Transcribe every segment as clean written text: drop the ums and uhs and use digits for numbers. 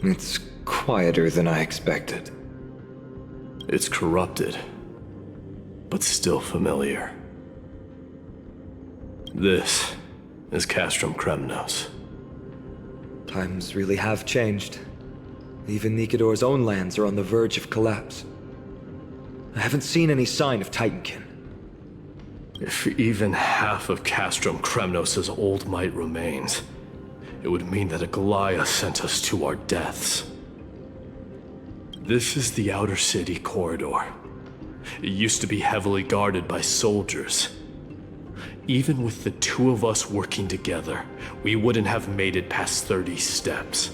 It's quieter than I expected. It's corrupted, but still familiar. This is Castrum Kremnos. Times really have changed. Even Nikador's own lands are on the verge of collapse. I haven't seen any sign of Titankin. If even half of Castrum Kremnos' old might remains, it would mean that a Goliath sent us to our deaths. This is the outer city corridor. It used to be heavily guarded by soldiers. Even with the two of us working together, we wouldn't have made it past 30 steps.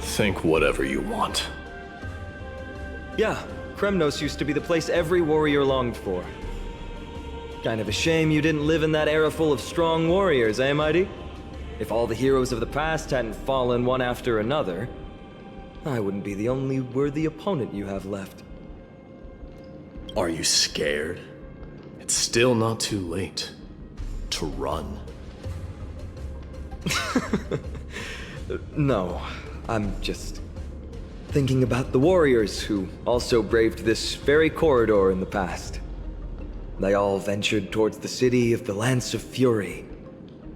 Think whatever you want. Yeah, Kremnos used to be the place every warrior longed for. Kind of a shame you didn't live in that era full of strong warriors, eh, Mydei? If all the heroes of the past hadn't fallen one after another, I wouldn't be the only worthy opponent you have left. Are you scared? It's still not too late to run. No, I'm just thinking about the warriors who also braved this very corridor in the past. They all ventured towards the city of the Lance of Fury,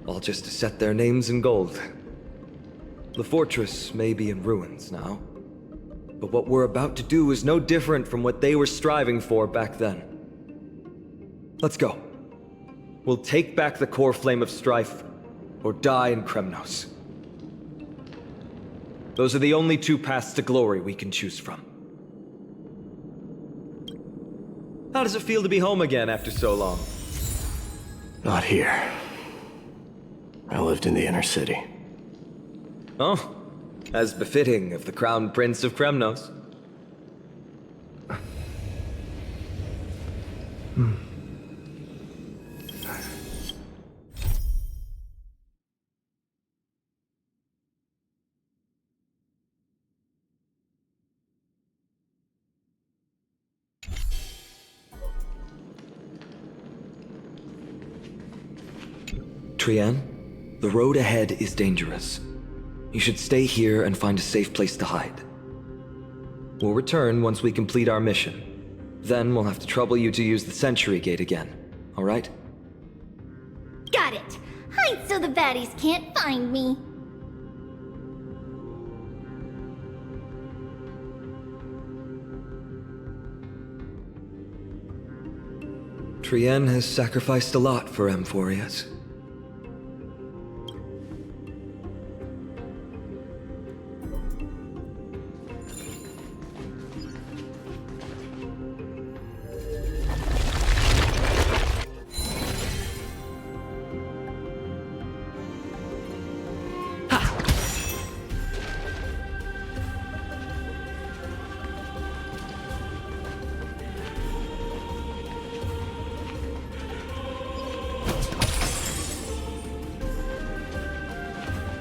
all just to set their names in gold. The fortress may be in ruins now, but what we're about to do is no different from what they were striving for back then. Let's go. We'll take back the core flame of strife, or die in Kremnos. Those are the only two paths to glory we can choose from. How does it feel to be home again after so long? Not here. I lived in the inner city. Oh, as befitting of the Crown Prince of Kremnos. Trian, the road ahead is dangerous. You should stay here and find a safe place to hide. We'll return once we complete our mission. Then we'll have to trouble you to use the Sentry Gate again, all right? Got it! Hide so the baddies can't find me! Trian has sacrificed a lot for Amphorius.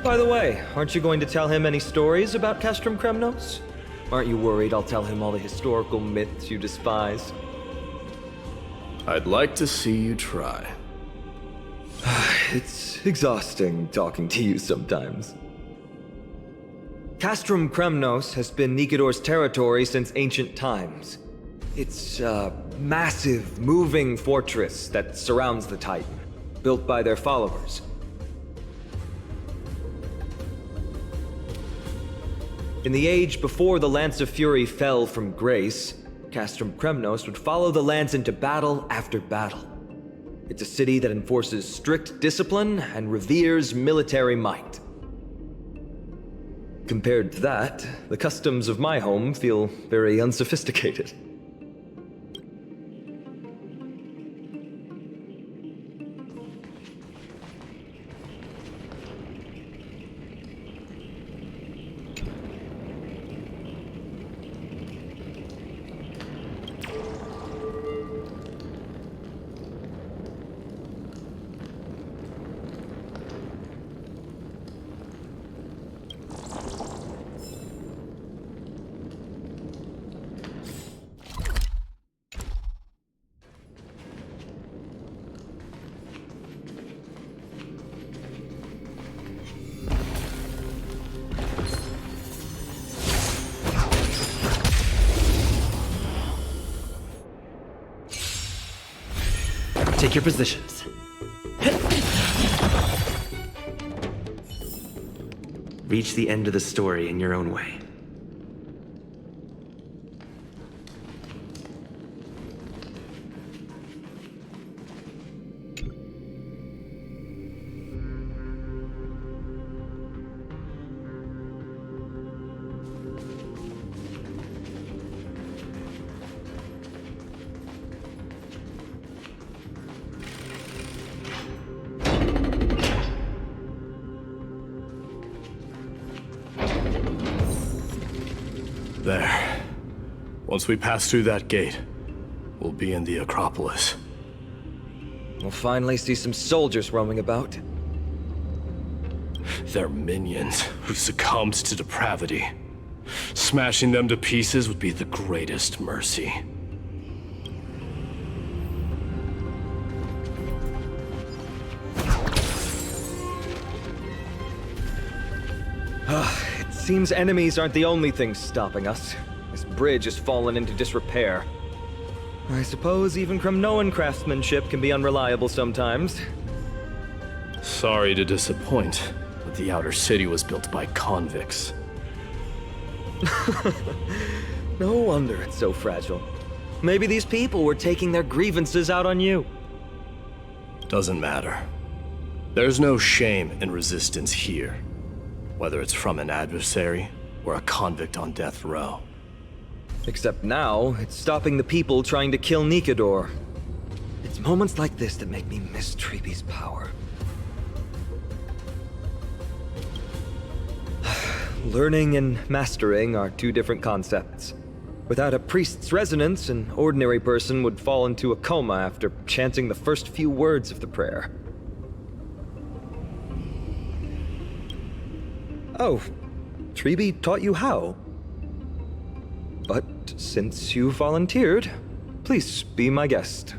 By the way, aren't you going to tell him any stories about Castrum Kremnos? Aren't you worried I'll tell him all the historical myths you despise? I'd like to see you try. It's exhausting talking to you sometimes. Castrum Kremnos has been Nikador's territory since ancient times. It's a massive, moving fortress that surrounds the Titan, built by their followers. In the age before the Lance of Fury fell from grace, Castrum Kremnos would follow the lance into battle after battle. It's a city that enforces strict discipline and reveres military might. Compared to that, the customs of my home feel very unsophisticated. Take your positions. Reach the end of the story in your own way. There. Once we pass through that gate, we'll be in the Acropolis. We'll finally see some soldiers roaming about. They're minions who succumbed to depravity. Smashing them to pieces would be the greatest mercy. It seems enemies aren't the only things stopping us. This bridge has fallen into disrepair. I suppose even Kremnoan craftsmanship can be unreliable sometimes. Sorry to disappoint, but the outer city was built by convicts. No wonder it's so fragile. Maybe these people were taking their grievances out on you. Doesn't matter. There's no shame in resistance here, whether it's from an adversary or a convict on death row. Except now, it's stopping the people trying to kill Nikador. It's moments like this that make me miss Treeby's power. Learning and mastering are two different concepts. Without a priest's resonance, an ordinary person would fall into a coma after chanting the first few words of the prayer. Oh, Treeby taught you how? But since you volunteered, please be my guest.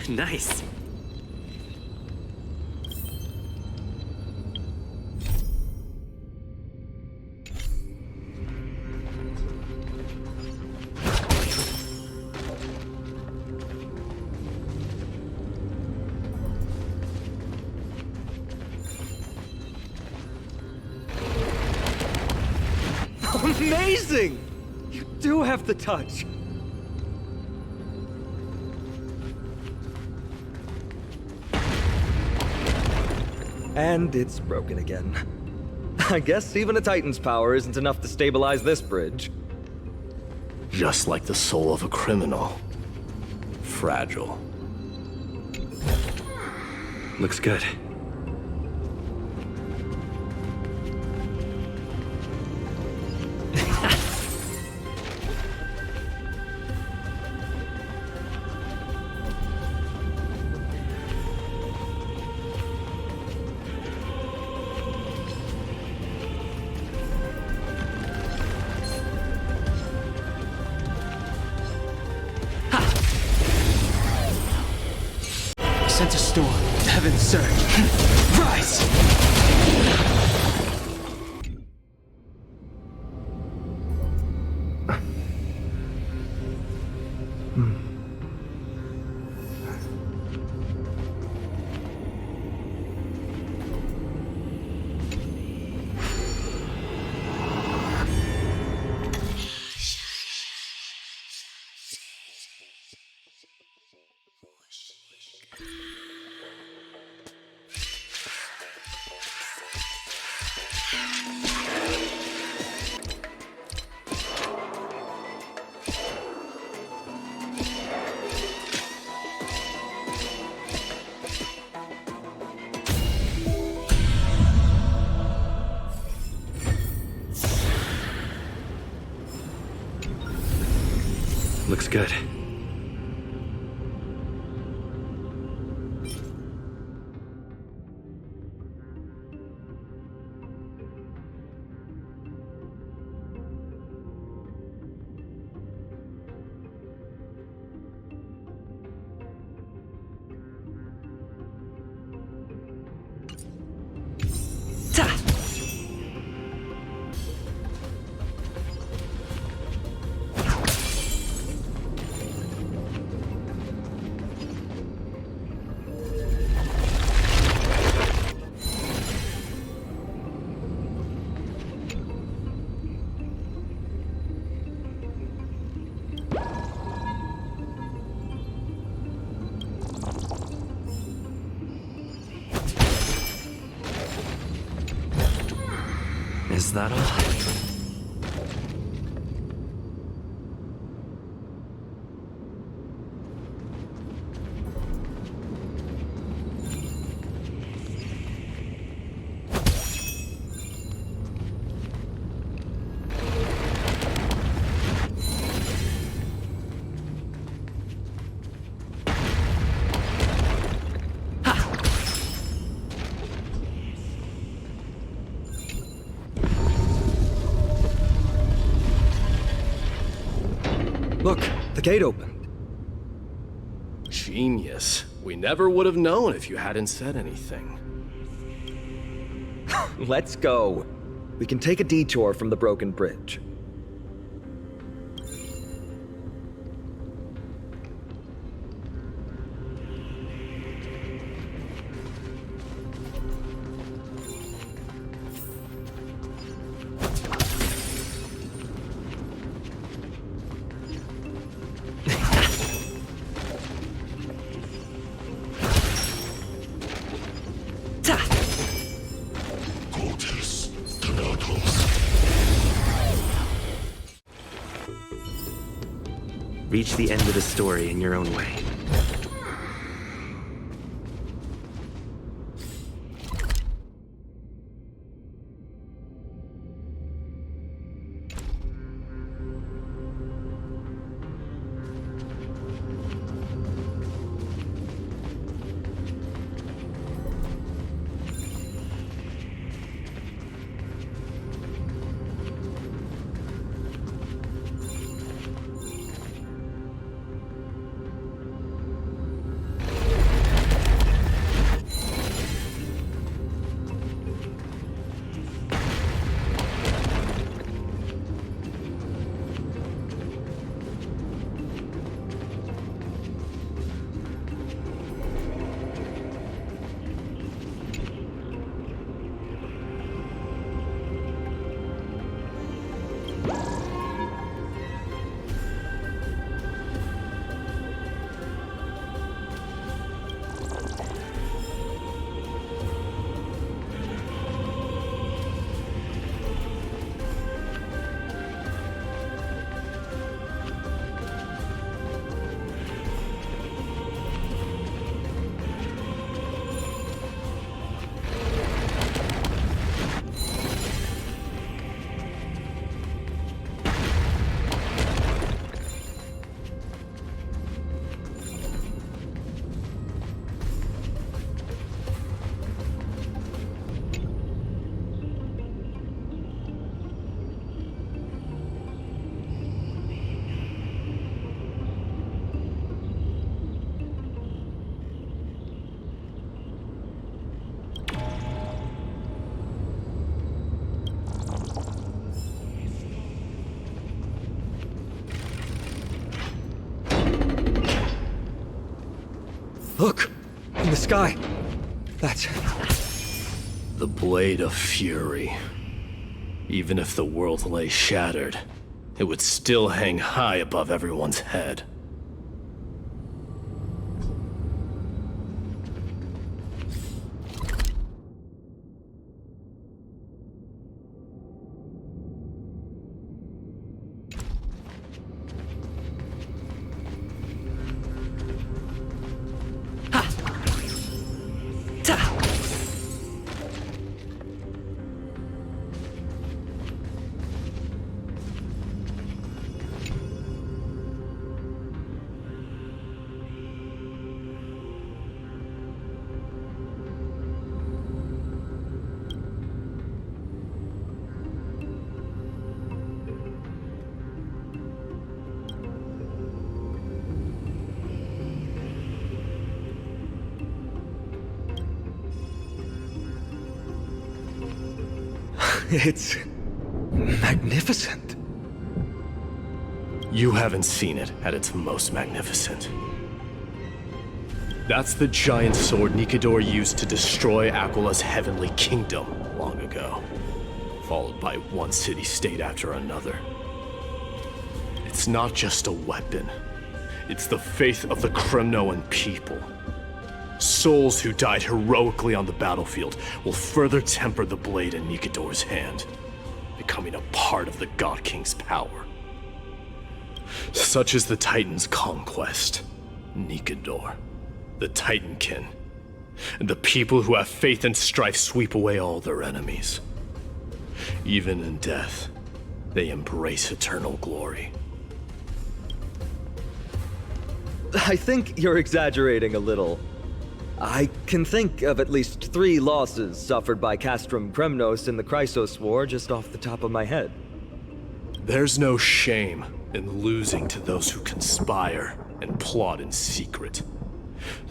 Nice. Amazing! You do have the touch. And it's broken again. I guess even a Titan's power isn't enough to stabilize this bridge. Just like the soul of a criminal. Fragile. Looks good. Sense a storm. Heavens surge. Rise! Looks good. Is that all? Look, the gate opened. Genius. We never would have known if you hadn't said anything. Let's go. We can take a detour from the broken bridge. Reach the end of the story in your own way. Look! In the sky! That's... The Blade of Fury. Even if the world lay shattered, it would still hang high above everyone's head. It's magnificent. You haven't seen it at its most magnificent. That's the giant sword Nikador used to destroy Aquala's heavenly kingdom long ago, followed by one city-state after another. It's not just a weapon. It's the faith of the Kremnoan people. Souls who died heroically on the battlefield will further temper the blade in Nikador's hand, becoming a part of the God King's power. Such is the Titan's conquest. Nikador, the Titankin, and the people who have faith and strife sweep away all their enemies. Even in death, they embrace eternal glory. I think you're exaggerating a little. I can think of at least 3 losses suffered by Castrum Kremnos in the Chrysos War just off the top of my head. There's no shame in losing to those who conspire and plot in secret.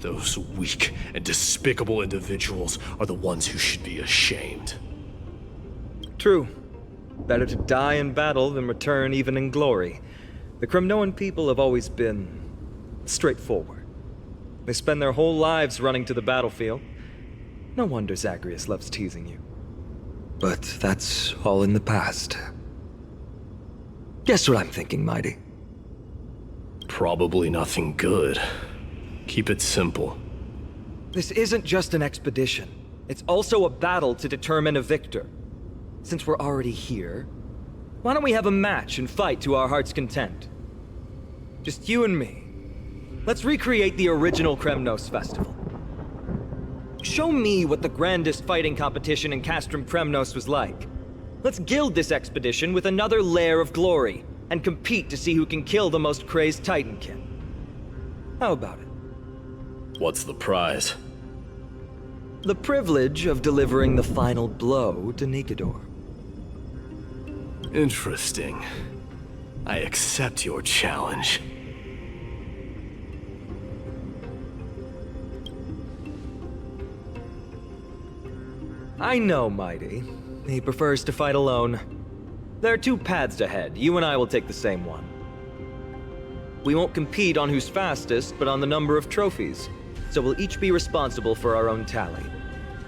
Those weak and despicable individuals are the ones who should be ashamed. True. Better to die in battle than return even in glory. The Kremnoan people have always been straightforward. They spend their whole lives running to the battlefield. No wonder Zagreus loves teasing you. But that's all in the past. Guess what I'm thinking, Mydei? Probably nothing good. Keep it simple. This isn't just an expedition. It's also a battle to determine a victor. Since we're already here, why don't we have a match and fight to our heart's content? Just you and me. Let's recreate the original Kremnos festival. Show me what the grandest fighting competition in Castrum Kremnos was like. Let's gild this expedition with another layer of glory, and compete to see who can kill the most crazed Titankin. How about it? What's the prize? The privilege of delivering the final blow to Nikador. Interesting. I accept your challenge. I know Mydei. He prefers to fight alone. There are 2 paths ahead. You and I will take the same one. We won't compete on who's fastest, but on the number of trophies. So we'll each be responsible for our own tally.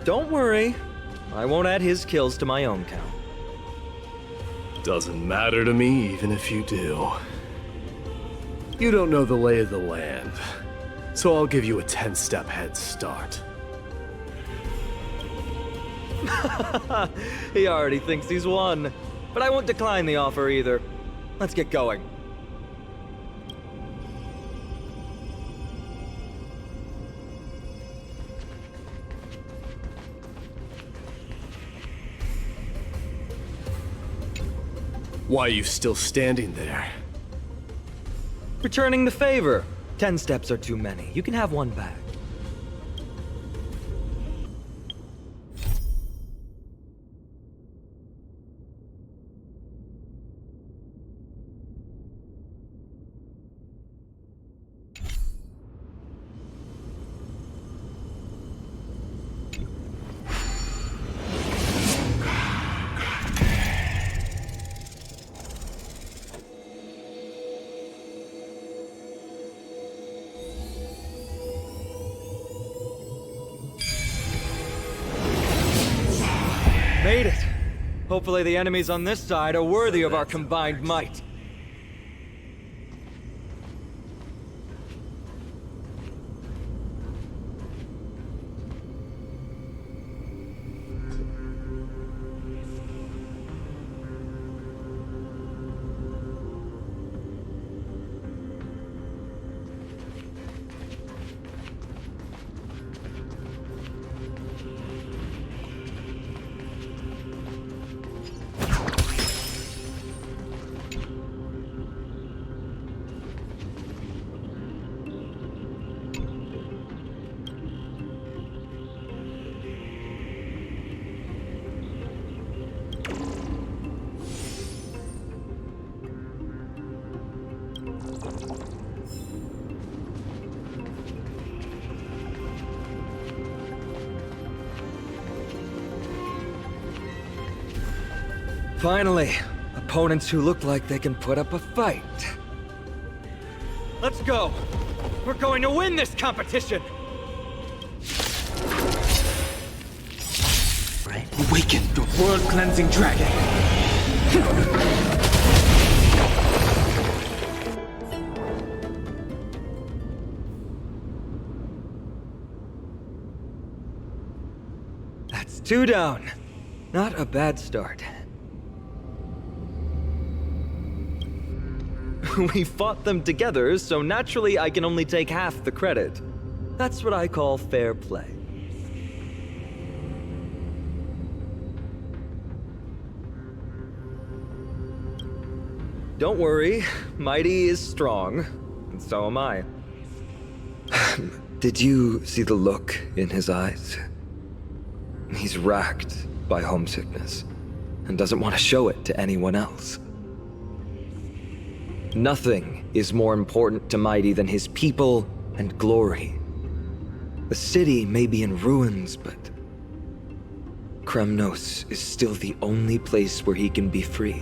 Don't worry. I won't add his kills to my own count. Doesn't matter to me, even if you do. You don't know the lay of the land, so I'll give you a 10-step head start. He already thinks he's won. But I won't decline the offer either. Let's get going. Why are you still standing there? Returning the favor. 10 steps are too many. You can have one back. Made it! Hopefully the enemies on this side are worthy of our combined might. Finally, opponents who look like they can put up a fight. Let's go! We're going to win this competition! Awaken the world-cleansing dragon! That's 2 down. Not a bad start. We fought them together, so naturally I can only take half the credit. That's what I call fair play. Don't worry, Mydei is strong, and so am I. Did you see the look in his eyes? He's racked by homesickness, and doesn't want to show it to anyone else. Nothing is more important to Mydei than his people and glory. The city may be in ruins, but Kremnos is still the only place where he can be free.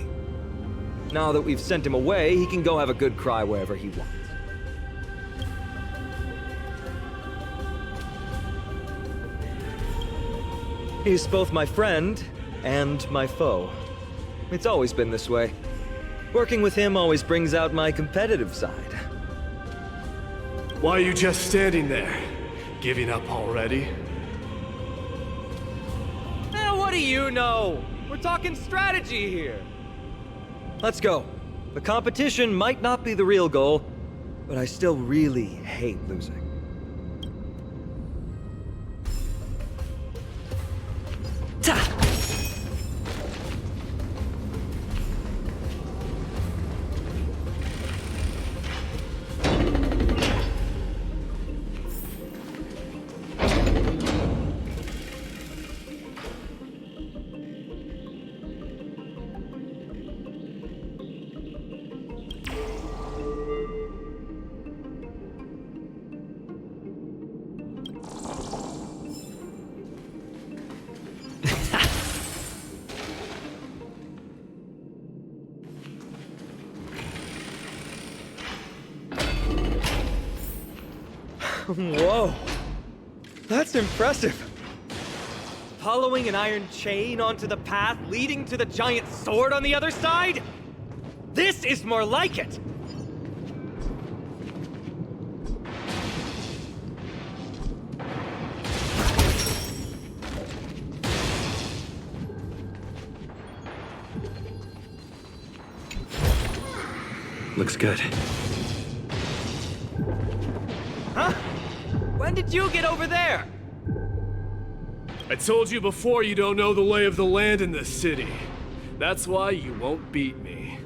Now that we've sent him away, he can go have a good cry wherever he wants. He's both my friend and my foe. It's always been this way. Working with him always brings out my competitive side. Why are you just standing there? Giving up already? What do you know? We're talking strategy here. Let's go. The competition might not be the real goal, but I still really hate losing. Ta! Whoa, that's impressive. Following an iron chain onto the path leading to the giant sword on the other side? This is more like it. Looks good. Huh? When did you get over there? I told you before you don't know the lay of the land in this city. That's why you won't beat me.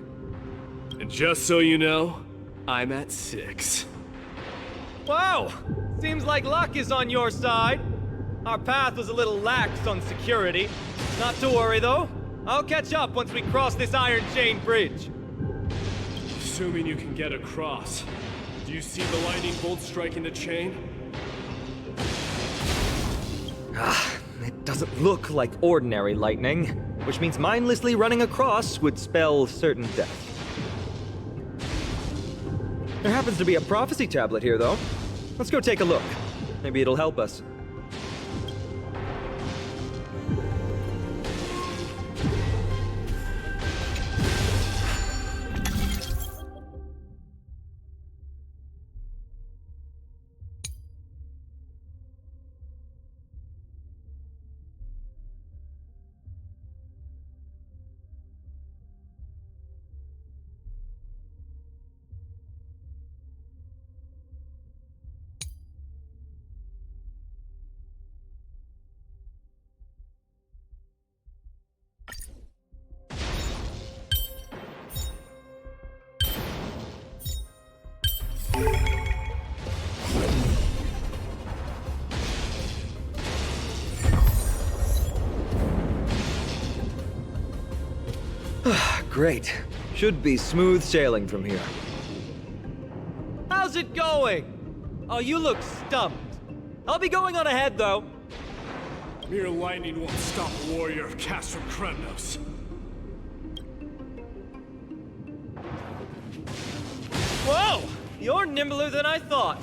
And just so you know, I'm at 6. Whoa! Seems like luck is on your side. Our path was a little lax on security. Not to worry though. I'll catch up once we cross this iron chain bridge. Assuming you can get across. Do you see the lightning bolt striking the chain? It doesn't look like ordinary lightning, which means mindlessly running across would spell certain death. There happens to be a prophecy tablet here, though. Let's go take a look. Maybe it'll help us. Great. Should be smooth sailing from here. How's it going? Oh, you look stumped. I'll be going on ahead, though. Mere lightning won't stop a warrior of Castrum Kremnos. Whoa! You're nimbler than I thought.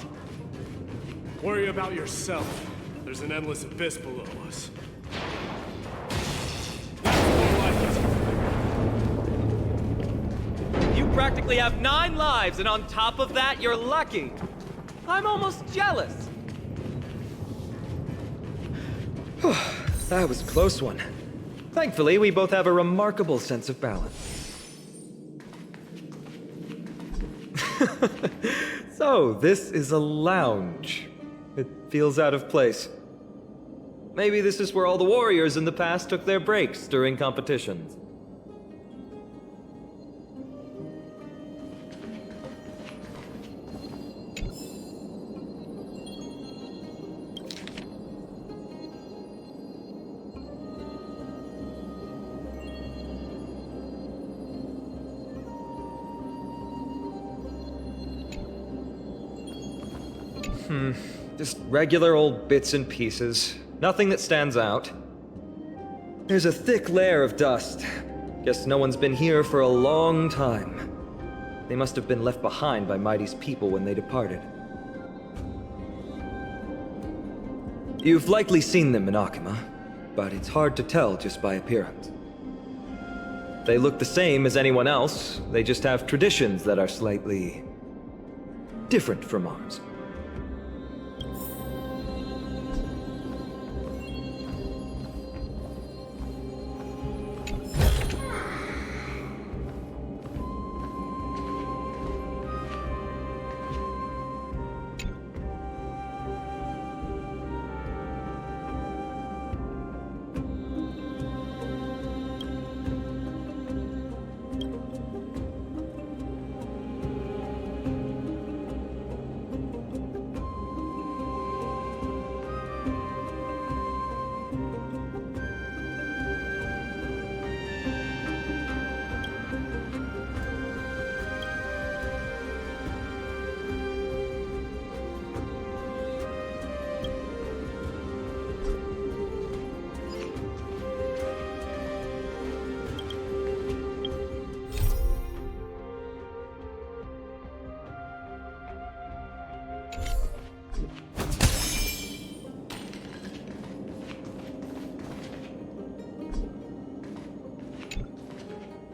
Worry about yourself. There's an endless abyss below us. That's more like it. You practically have 9 lives, and on top of that, you're lucky. I'm almost jealous. That was a close one. Thankfully, we both have a remarkable sense of balance. So, this is a lounge. It feels out of place. Maybe this is where all the warriors in the past took their breaks during competitions. Just regular old bits and pieces. Nothing that stands out. There's a thick layer of dust. Guess no one's been here for a long time. They must have been left behind by Mydei's people when they departed. You've likely seen them in Okhema, but it's hard to tell just by appearance. They look the same as anyone else, they just have traditions that are slightly different from ours.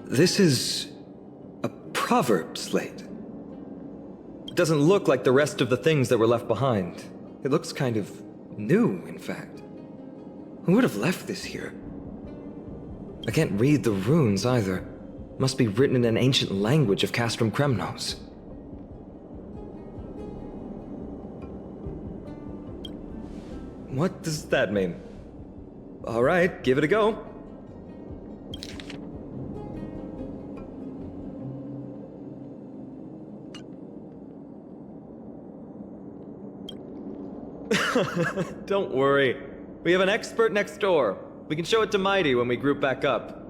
This is a proverb slate. It doesn't look like the rest of the things that were left behind. It looks kind of new, in fact. Who would have left this here? I can't read the runes either. Must be written in an ancient language of Castrum Kremnos. What does that mean? All right, give it a go. Don't worry. We have an expert next door. We can show it to Mydei when we group back up.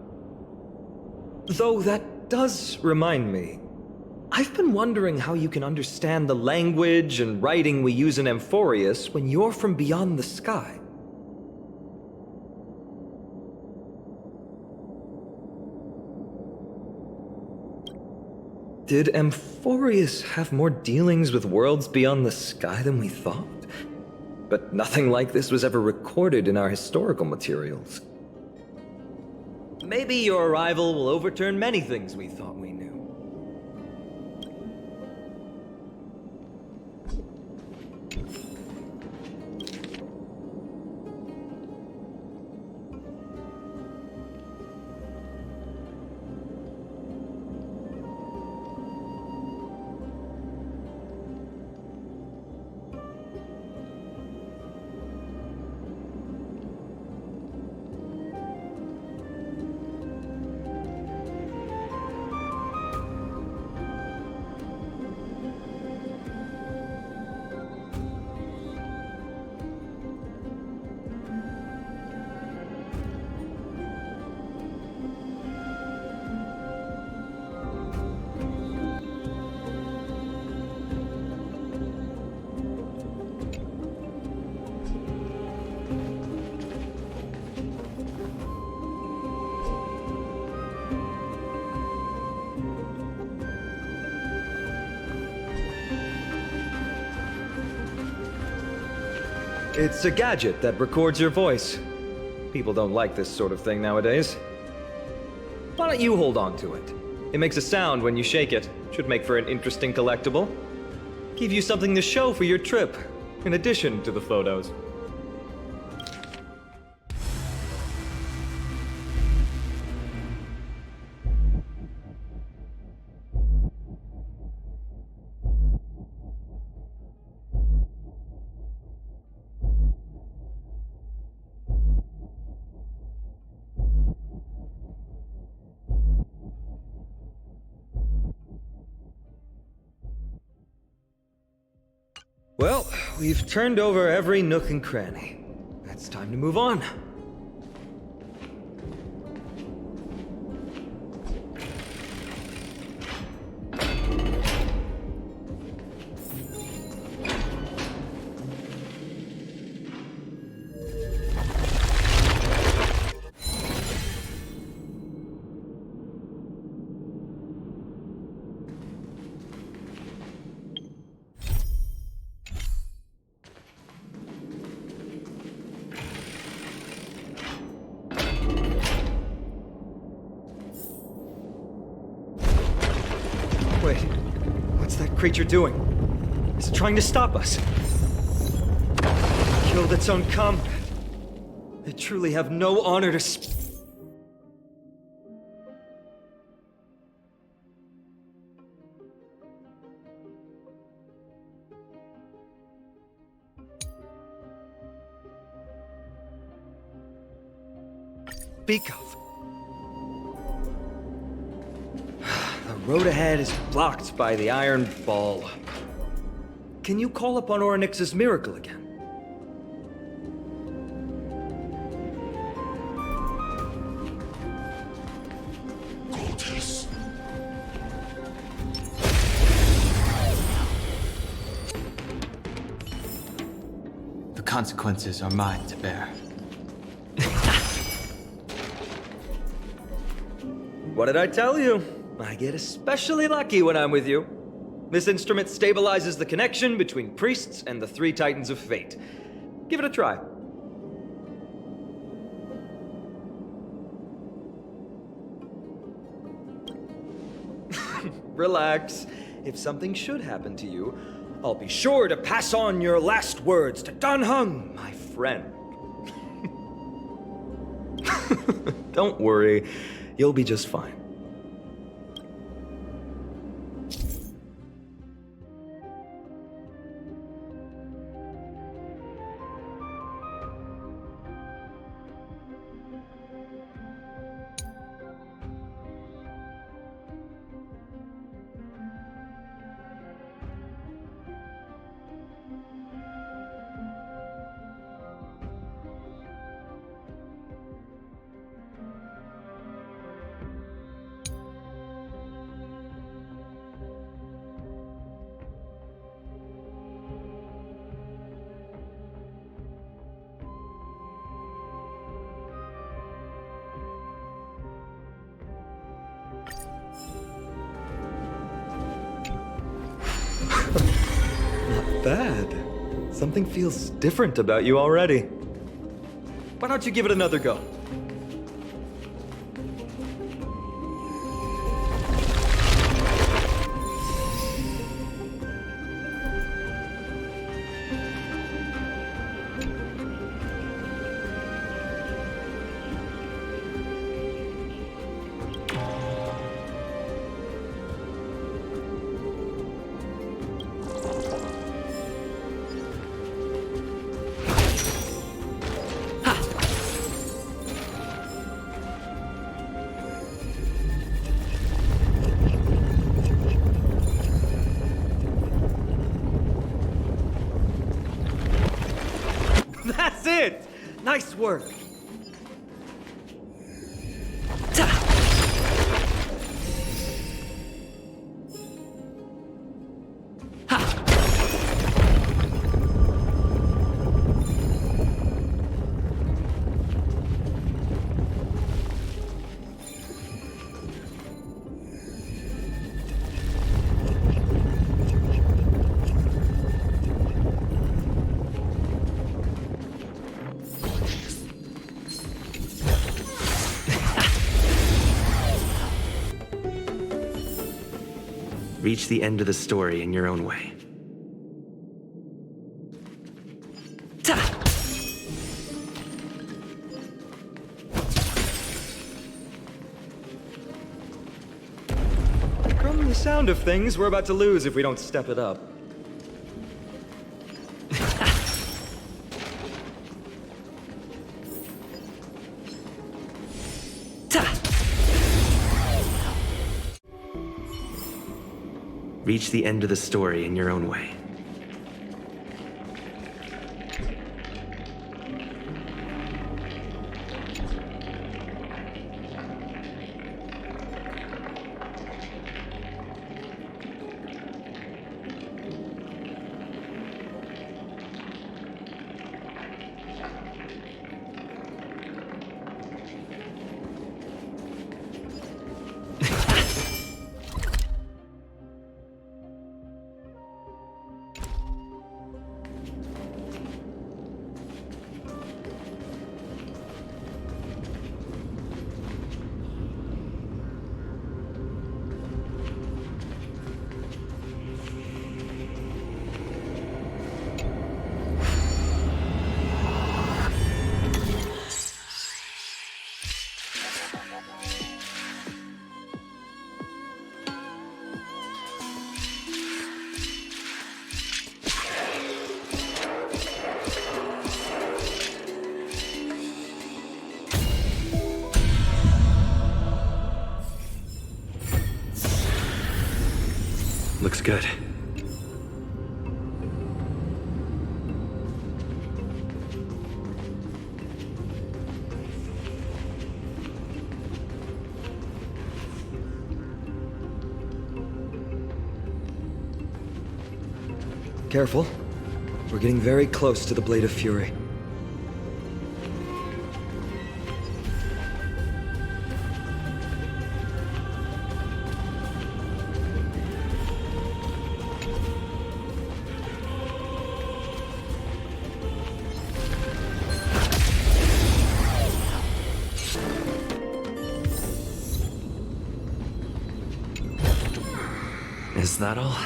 Though that does remind me. I've been wondering how you can understand the language and writing we use in Amphorius when you're from beyond the sky. Did Amphorius have more dealings with worlds beyond the sky than we thought? But nothing like this was ever recorded in our historical materials. Maybe your arrival will overturn many things we thought we knew. It's a gadget that records your voice. People don't like this sort of thing nowadays. Why don't you hold on to it? It makes a sound when you shake it. Should make for an interesting collectible. Give you something to show for your trip, in addition to the photos. Well, we've turned over every nook and cranny. It's time to move on. Wait, what's that creature doing? Is it trying to stop us? Killed its own comrade. They truly have no honor to speak of. The road ahead is blocked by the iron ball. Can you call upon Orynyx's miracle again? The consequences are mine to bear. What did I tell you? I get especially lucky when I'm with you. This instrument stabilizes the connection between priests and the three titans of fate. Give it a try. Relax. If something should happen to you, I'll be sure to pass on your last words to Dan Heng, my friend. Don't worry, you'll be just fine. Not bad. Something feels different about you already. Why don't you give it another go? That's it! Nice work! Reach the end of the story in your own way. From the sound of things, we're about to lose if we don't step it up. Reach the end of the story in your own way. Looks good. Careful. We're getting very close to the Blade of Fury. Is that all?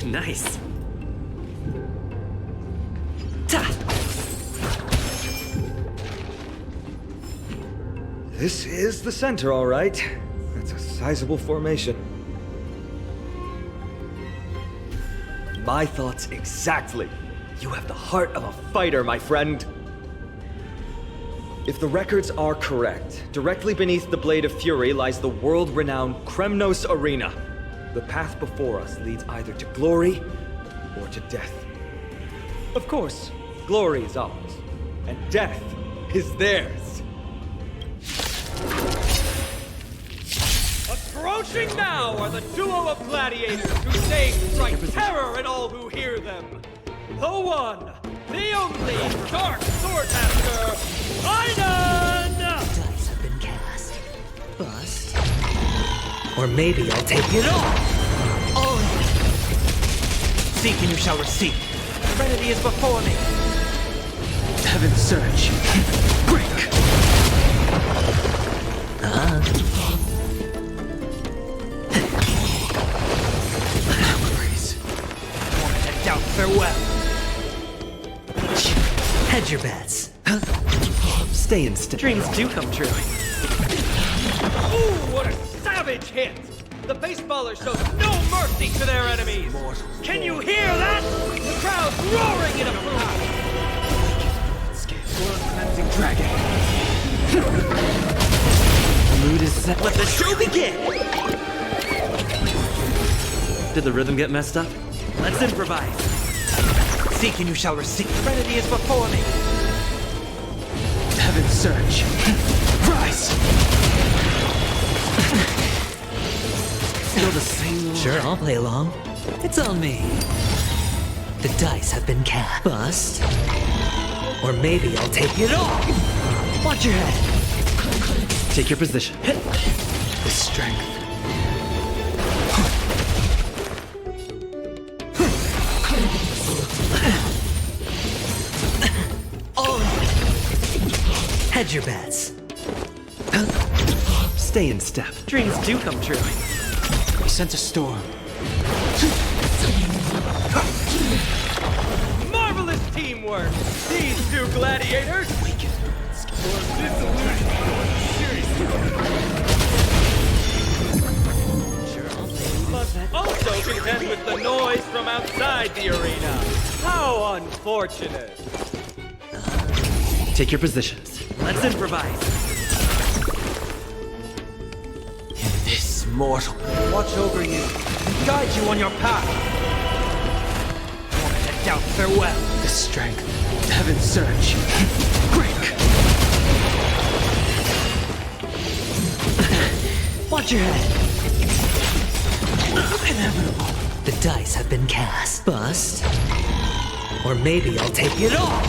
Nice. This is the center, all right. That's a sizable formation. My thoughts exactly. You have the heart of a fighter, my friend. If the records are correct, directly beneath the Blade of Fury lies the world-renowned Kremnos Arena. The path before us leads either to glory or to death. Of course, glory is ours, and death is theirs. Approaching now are the duo of gladiators whose names strike terror in all who hear them. The one, the only dark swordmaster, Phainon! Dice have been cast. Bust. Or maybe I'll take it all in. Seek and you shall receive. Serenity is before me. Heaven's surge. Break! Breeze. More than doubt farewell. Hedge your bets. Stay in dreams do come true. Ooh, what a savage hit! The baseballer shows no mercy to their enemies! Can you hear that? The crowd's roaring in applause! Blood-cleansing dragon. Mood is set. Let the show begin! Did the rhythm get messed up? Let's improvise. Seek and you shall receive. Serenity is before me. Heaven's surge. Rise! Still the same. Sure, I'll play along. It's on me. The dice have been cast. Bust. Or maybe I'll take it all. Watch your head. Take your position. The strength. Hedge your bets. Stay in step. Dreams do come true. We sent a storm. Marvelous teamwork! These two gladiators must also contend with the noise from outside the arena. How unfortunate! Take your positions. Let's improvise. In this mortal, watch over you, guide you on your path. Moment of doubt, farewell. The strength, heaven's surge. Break. Watch your head. Inevitable. The dice have been cast. Bust. Or maybe I'll take it all.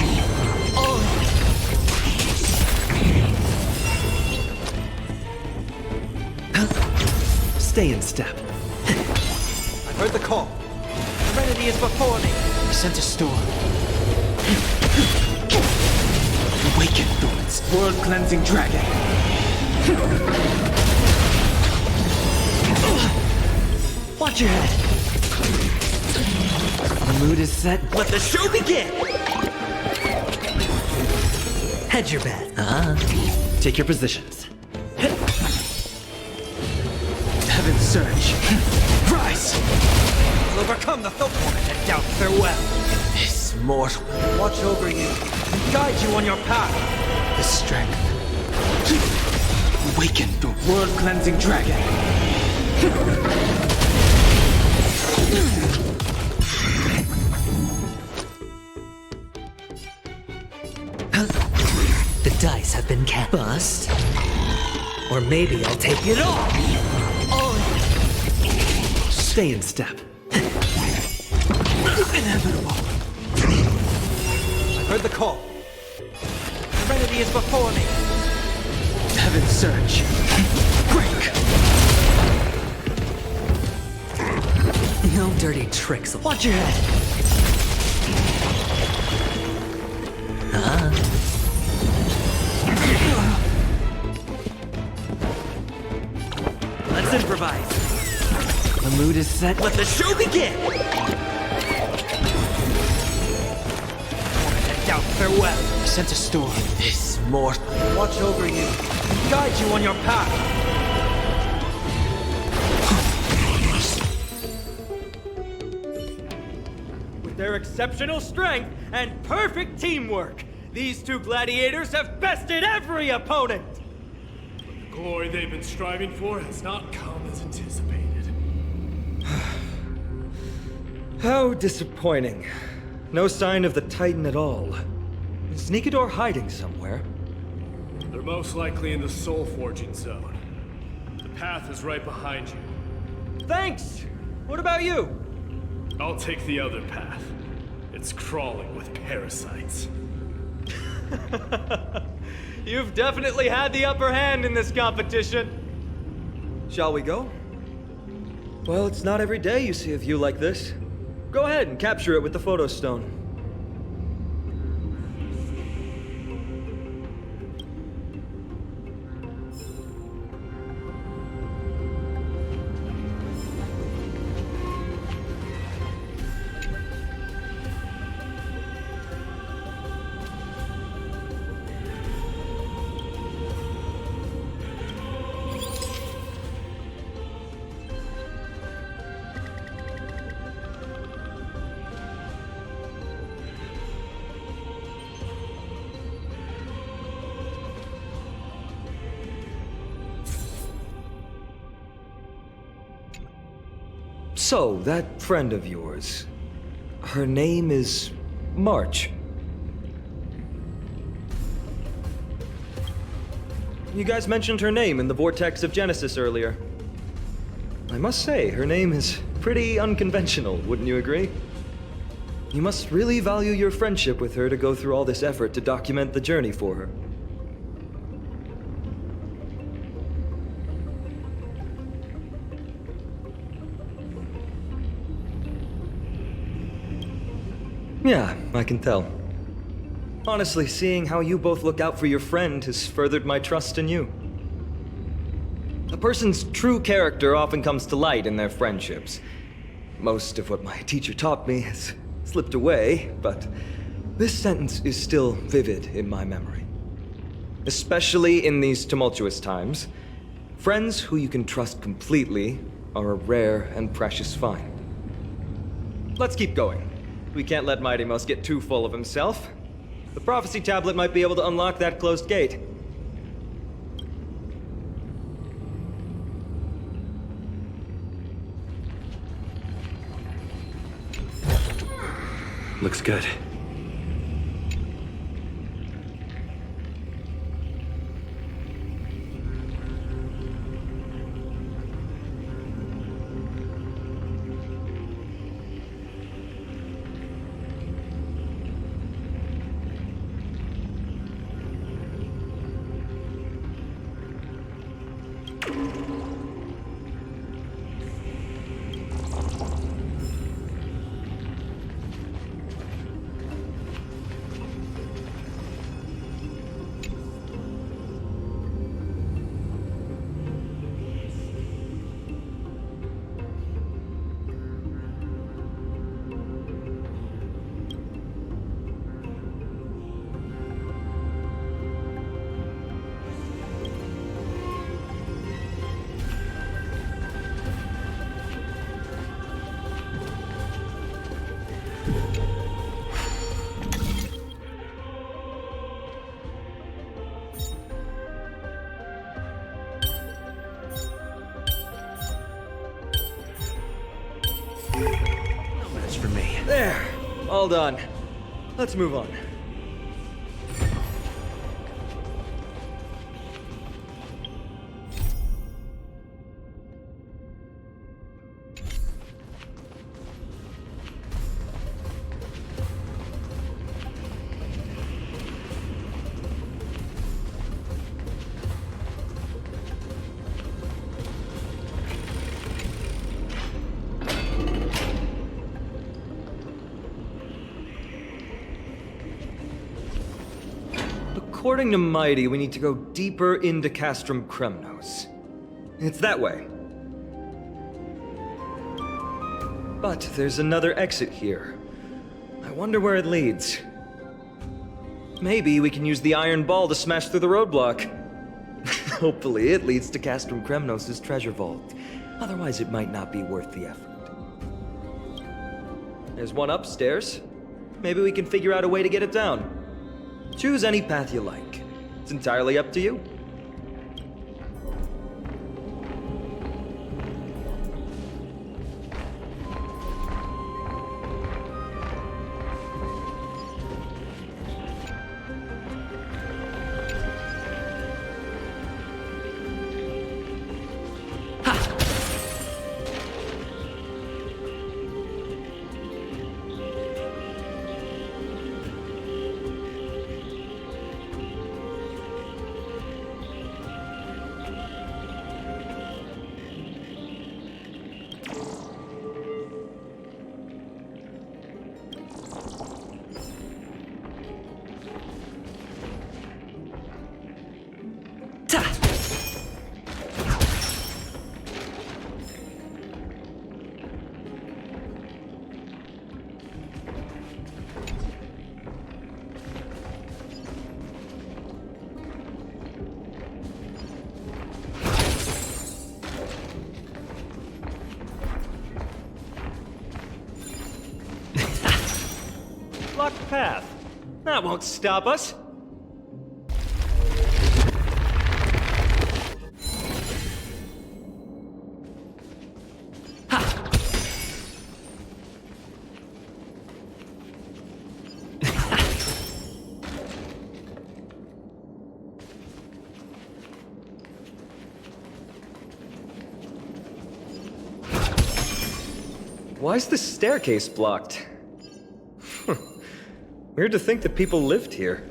Stay in step. I've heard the call. Serenity is before me. We sent a storm. Awaken, thorns. World-cleansing dragon. Watch your head. The mood is set. Let the show begin. Hedge your bet. Take your positions. Heaven's surge. Rise! We'll overcome the moment and doubt. Farewell. This mortal. Watch over you. Guide you on your path. The strength. Awaken the world-cleansing dragon. The dice have been cast. Bust. Or maybe I'll take it all. Stay in step. Inevitable. I've heard the call. Serenity is before me. Heaven's surge. Break. No dirty tricks. Watch your head. Let's improvise. The mood is set. Let the show begin! Doubt, farewell. We sent a storm. This mortal. Watch over you. Guide you on your path. With their exceptional strength and perfect teamwork, these two gladiators have bested every opponent! The glory they've been striving for has not come as anticipated. How disappointing. No sign of the Titan at all. Is Nikador hiding somewhere? They're most likely in the soul forging zone. The path is right behind you. Thanks! What about you? I'll take the other path. It's crawling with parasites. You've definitely had the upper hand in this competition. Shall we go? Well, it's not every day you see a view like this. Go ahead and capture it with the photo stone. So, that friend of yours, her name is March. You guys mentioned her name in the Vortex of Genesis earlier. I must say, her name is pretty unconventional, wouldn't you agree? You must really value your friendship with her to go through all this effort to document the journey for her. Yeah, I can tell. Honestly, seeing how you both look out for your friend has furthered my trust in you. A person's true character often comes to light in their friendships. Most of what my teacher taught me has slipped away, but this sentence is still vivid in my memory. Especially in these tumultuous times, friends who you can trust completely are a rare and precious find. Let's keep going. We can't let Mydei get too full of himself. The prophecy tablet might be able to unlock that closed gate. Looks good. There, all done. Let's move on. According to Mydei, we need to go deeper into Castrum Kremnos. It's that way. But there's another exit here. I wonder where it leads. Maybe we can use the iron ball to smash through the roadblock. Hopefully it leads to Castrum Kremnos' treasure vault. Otherwise it might not be worth the effort. There's one upstairs. Maybe we can figure out a way to get it down. Choose any path you like. It's entirely up to you. Locked path. That won't stop us. Why's the staircase blocked? Weird to think that people lived here.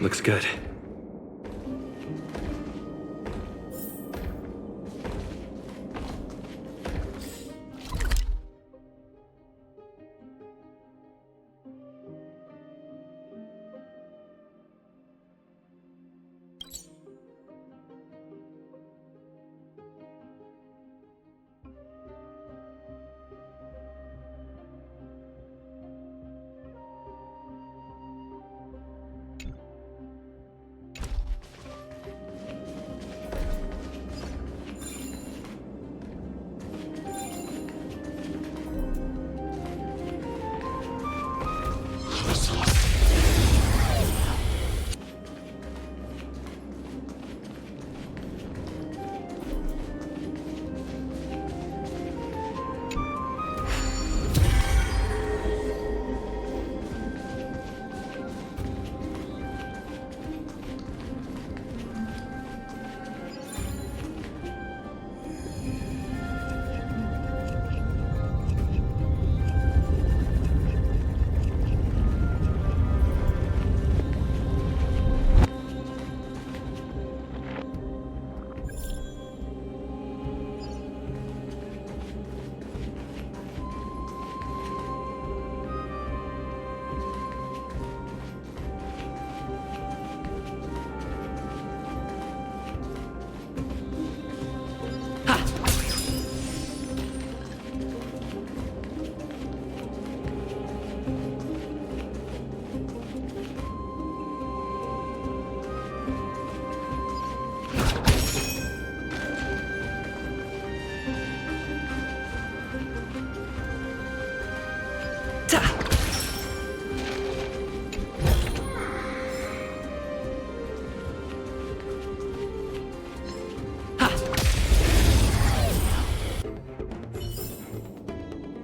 Looks good.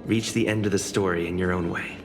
Reach the end of the story in your own way.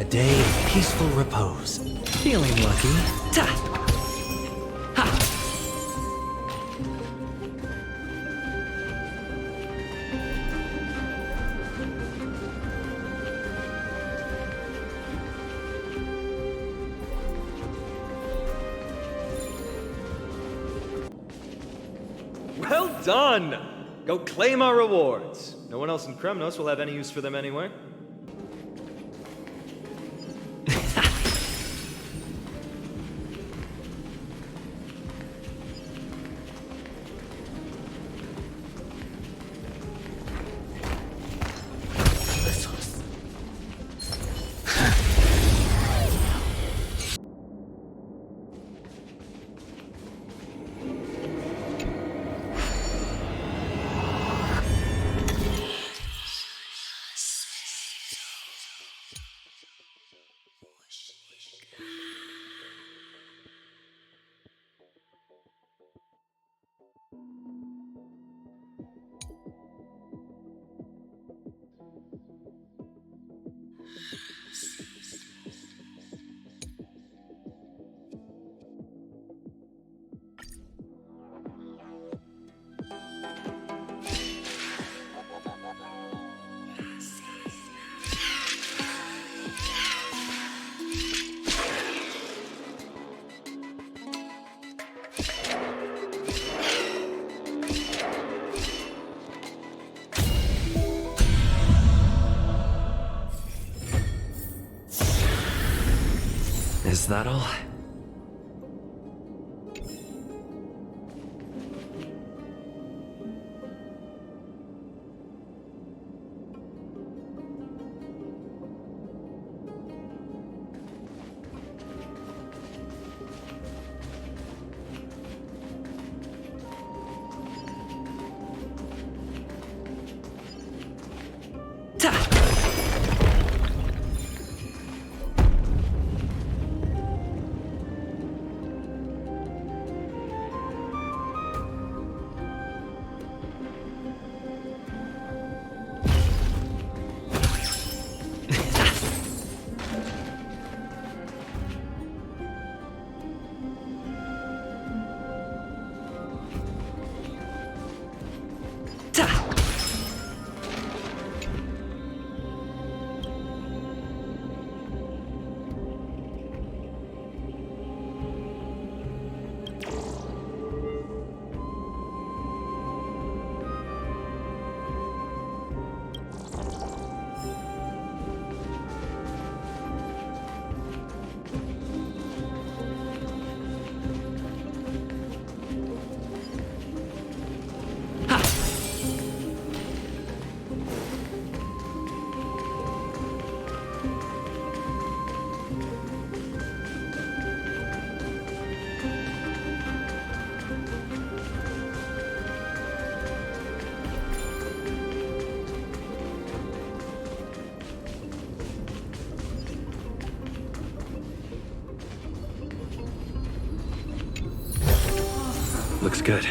day of peaceful repose. Feeling lucky. Ta! Ha! Well done! Go claim our rewards. No one else in Kremnos will have any use for them anyway. Is that all? Looks good.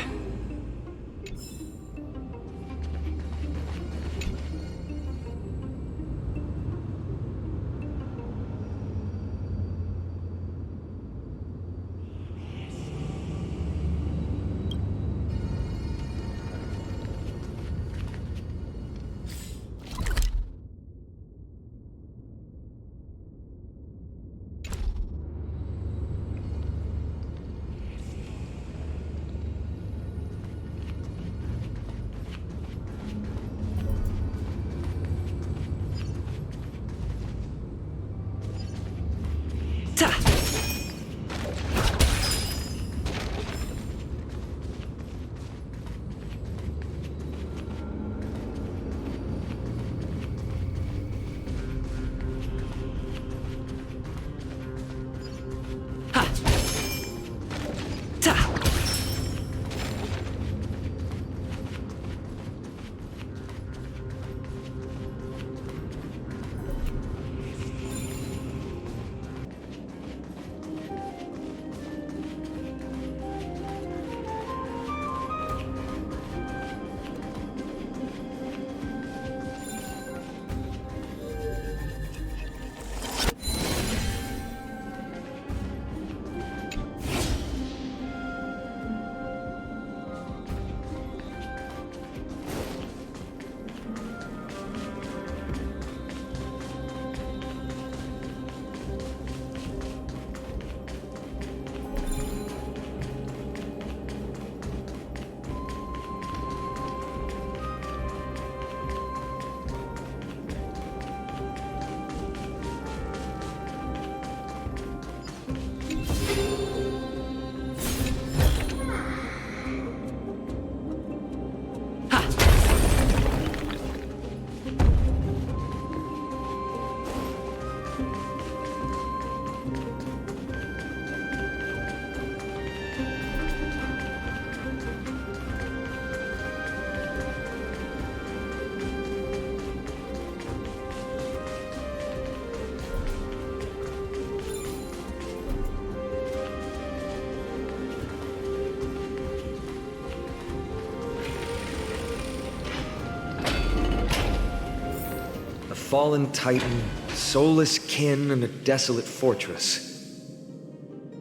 fallen titan, soulless kin, and a desolate fortress.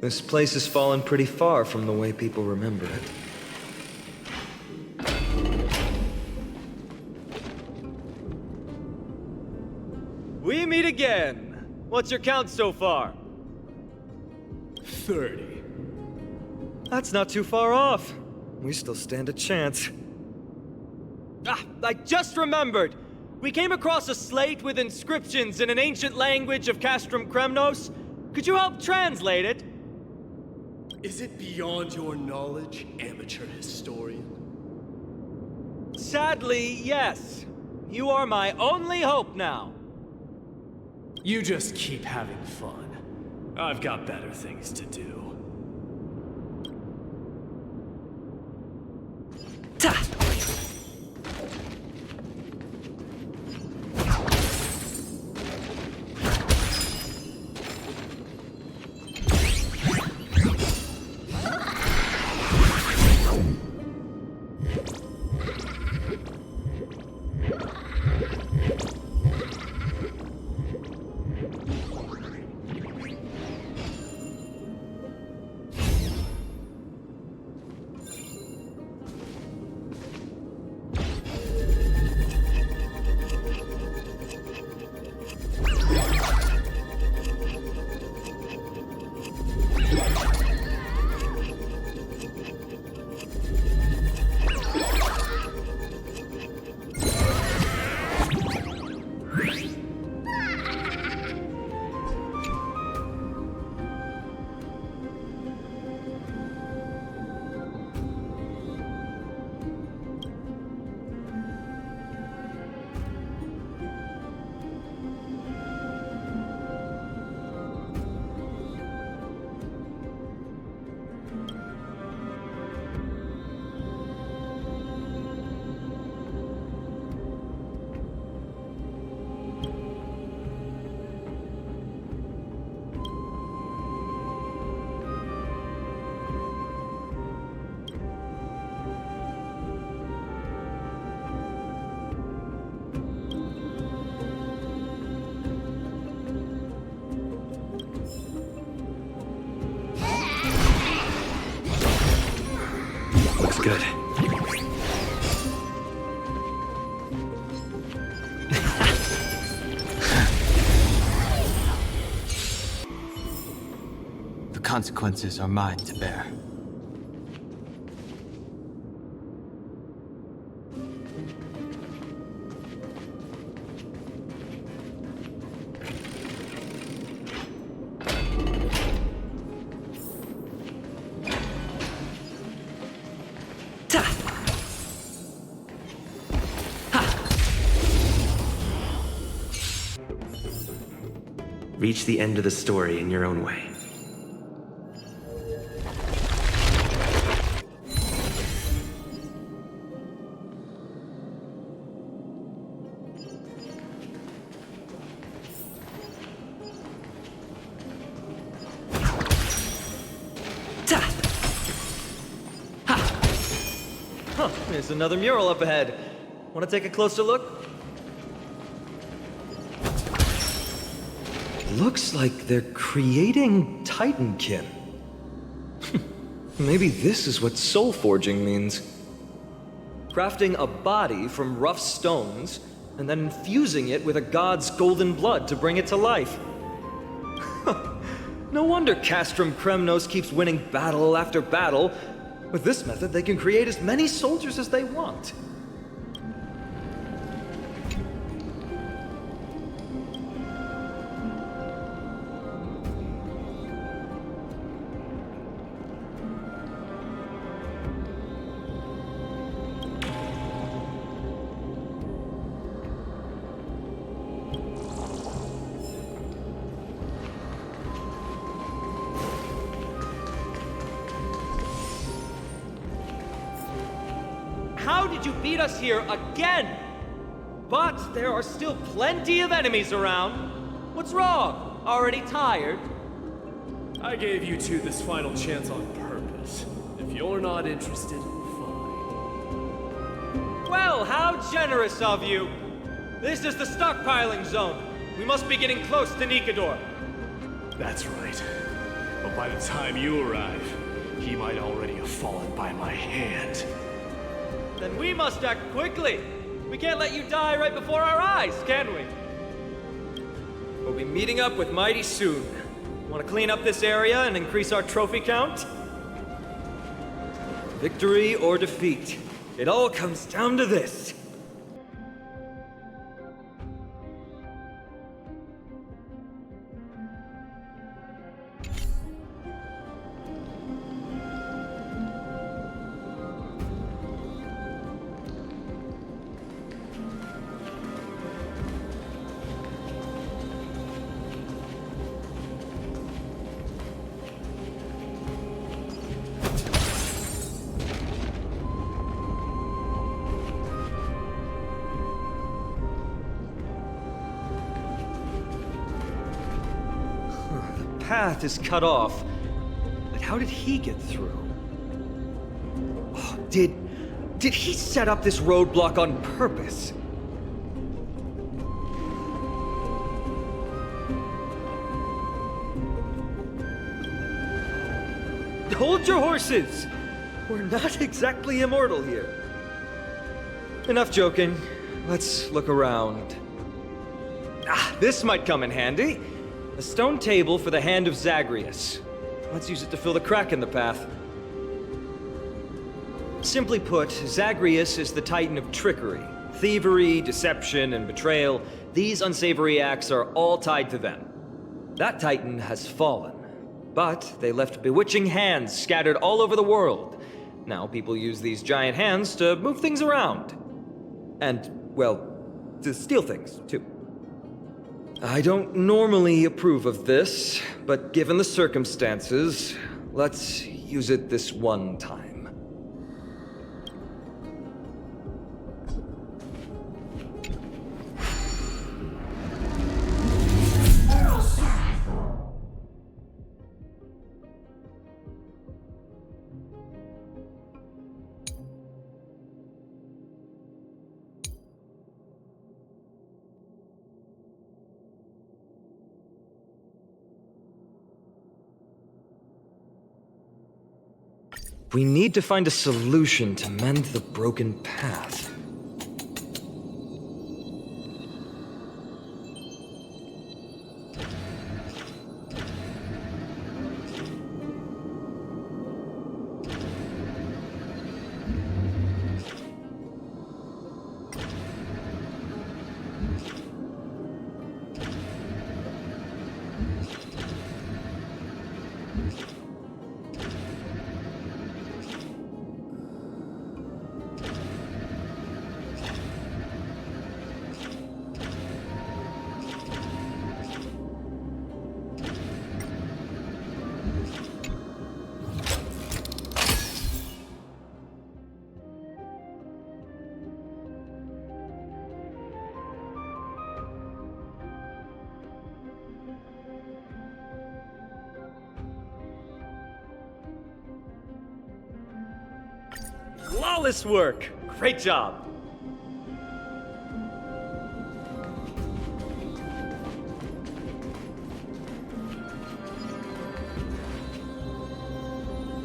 This place has fallen pretty far from the way people remember it. We meet again. What's your count so far? 30. That's not too far off. We still stand a chance. Ah, I just remembered! We came across a slate with inscriptions in an ancient language of Castrum Kremnos. Could you help translate it? Is it beyond your knowledge, amateur historian? Sadly, yes. You are my only hope now. You just keep having fun. I've got better things to do. Looks good. The consequences are mine to bear. Reach the end of the story in your own way. Huh, there's another mural up ahead. Want to take a closer look? Looks like they're creating Titankin. Maybe this is what soul forging means. Crafting a body from rough stones, and then infusing it with a god's golden blood to bring it to life. No wonder Castrum Kremnos keeps winning battle after battle. With this method, they can create as many soldiers as they want. How did you beat us here again? But there are still plenty of enemies around. What's wrong? Already tired? I gave you two this final chance on purpose. If you're not interested, fine. Well, how generous of you. This is the stockpiling zone. We must be getting close to Nikador. That's right. But by the time you arrive, he might already have fallen by my hand. Then we must act quickly. We can't let you die right before our eyes, can we? We'll be meeting up with Mydei soon. Want to clean up this area and increase our trophy count? Victory or defeat. It all comes down to this. Path is cut off, but how did he get through? Oh, did he set up this roadblock on purpose? Hold your horses! We're not exactly immortal here. Enough joking. Let's look around. This might come in handy. A stone table for the Hand of Zagreus. Let's use it to fill the crack in the path. Simply put, Zagreus is the titan of trickery. Thievery, deception, and betrayal. These unsavory acts are all tied to them. That titan has fallen. But they left bewitching hands scattered all over the world. Now people use these giant hands to move things around. And, well, to steal things, too. I don't normally approve of this, but given the circumstances, let's use it this one time. We need to find a solution to mend the broken path. Flawless work! Great job!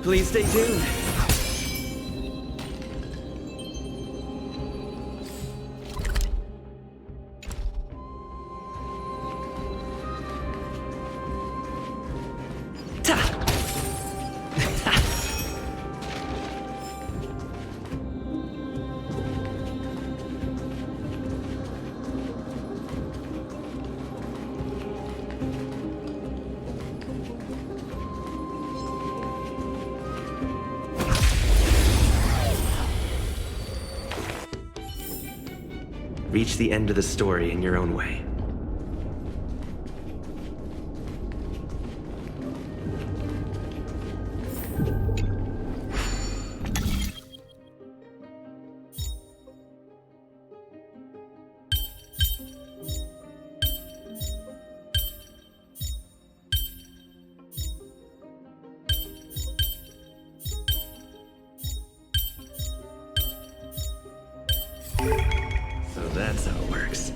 Please stay tuned. Reach the end of the story in your own way. So that's how it works.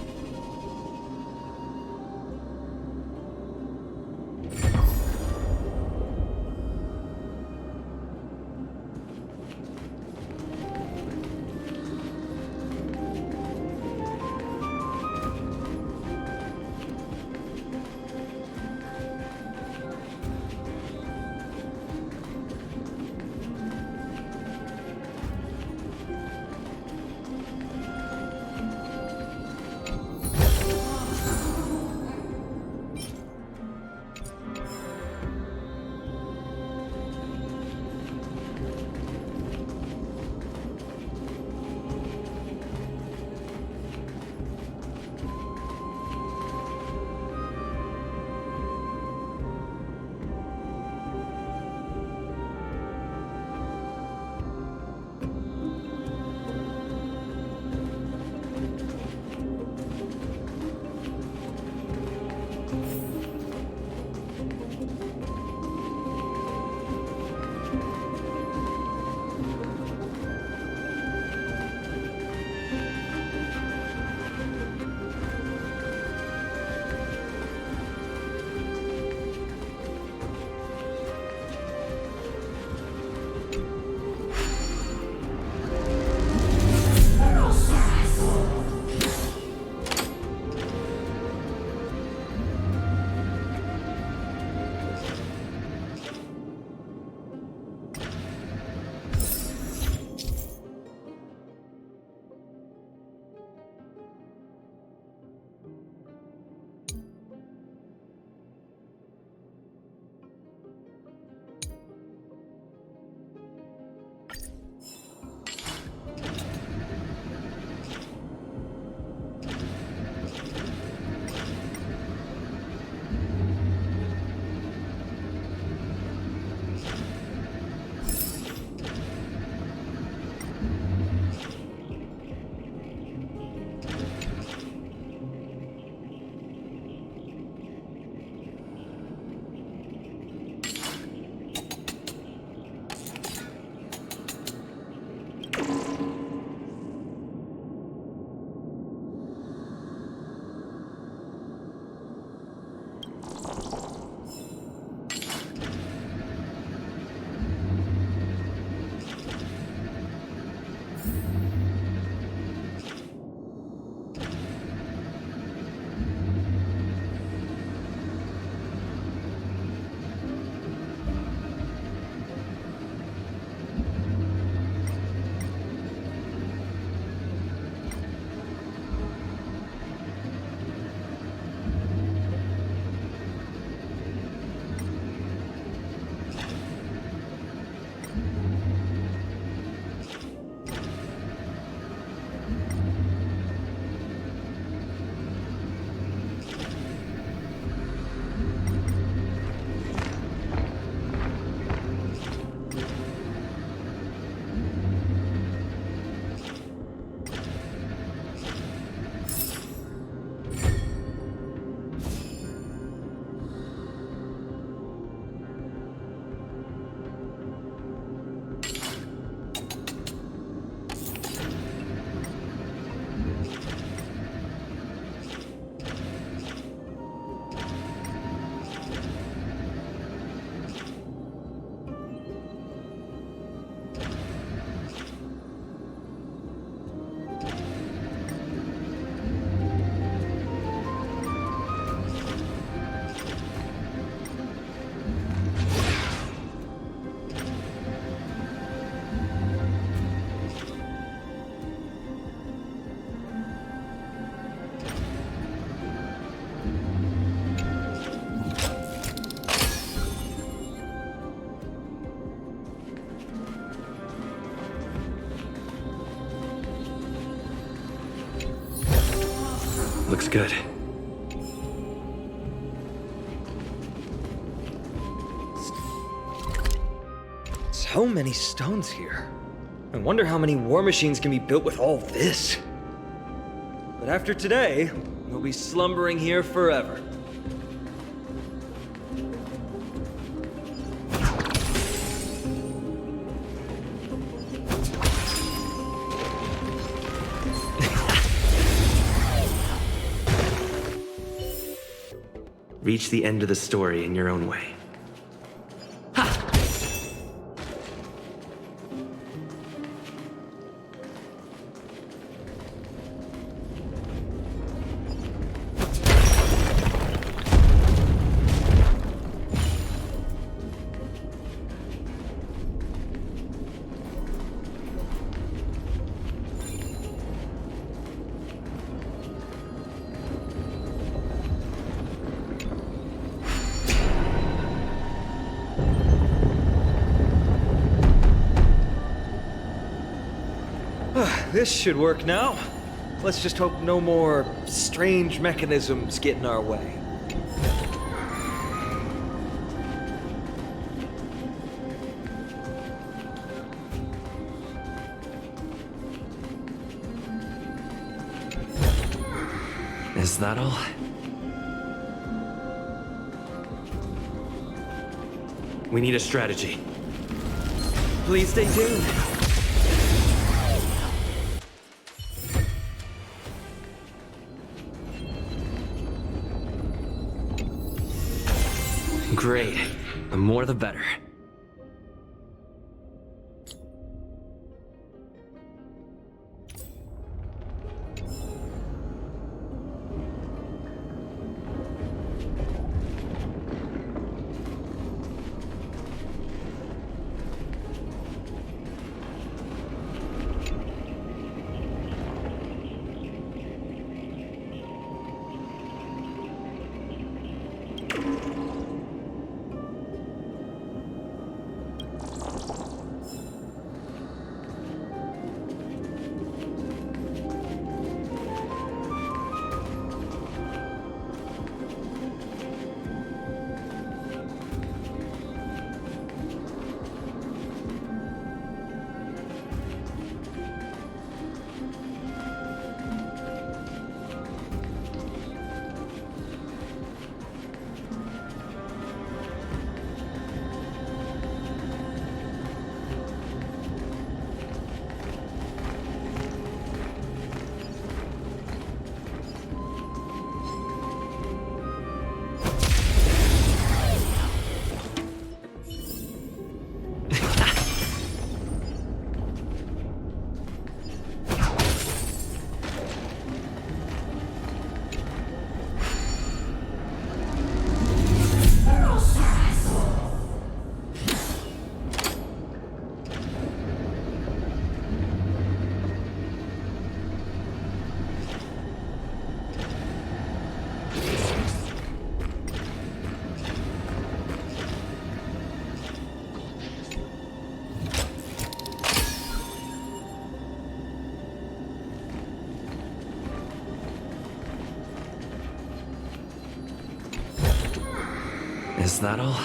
Good. So many stones here. I wonder how many war machines can be built with all this. But after today, we'll be slumbering here forever. Reach the end of the story in your own way. This should work now. Let's just hope no more strange mechanisms get in our way. Is that all? We need a strategy. Please stay tuned. Great. The more the better. Is that all?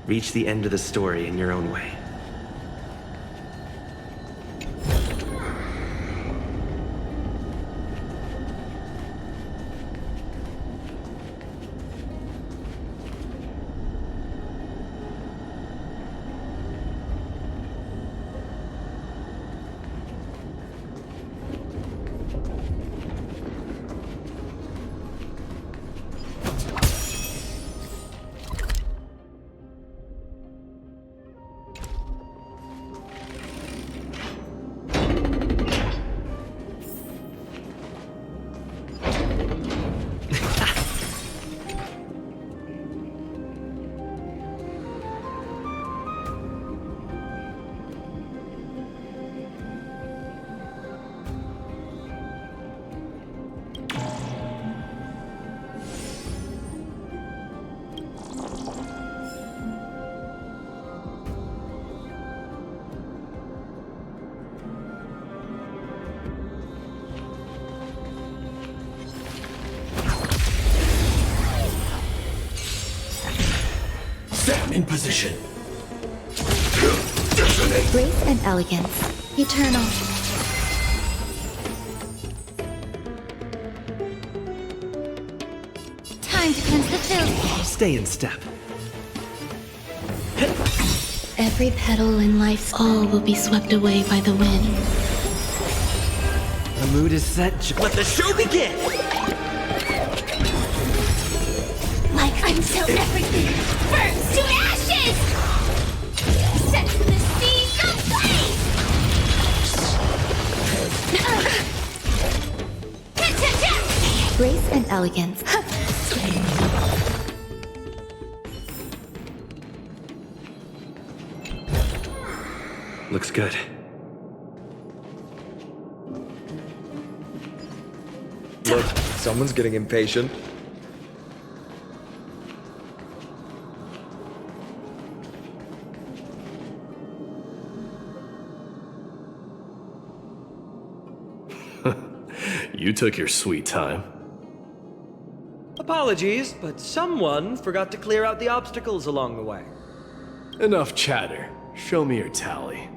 Reach the end of the story in your own way. Stand in position. Grace and elegance. Eternal. Time to cleanse the filth. Stay in step. Every petal in life's all will be swept away by the wind. The mood is set. Let the show begin! Like until everything burns to ashes! Set the sea ablaze! Grace and elegance. Looks good. Look, someone's getting impatient. You took your sweet time. Apologies, but someone forgot to clear out the obstacles along the way. Enough chatter. Show me your tally.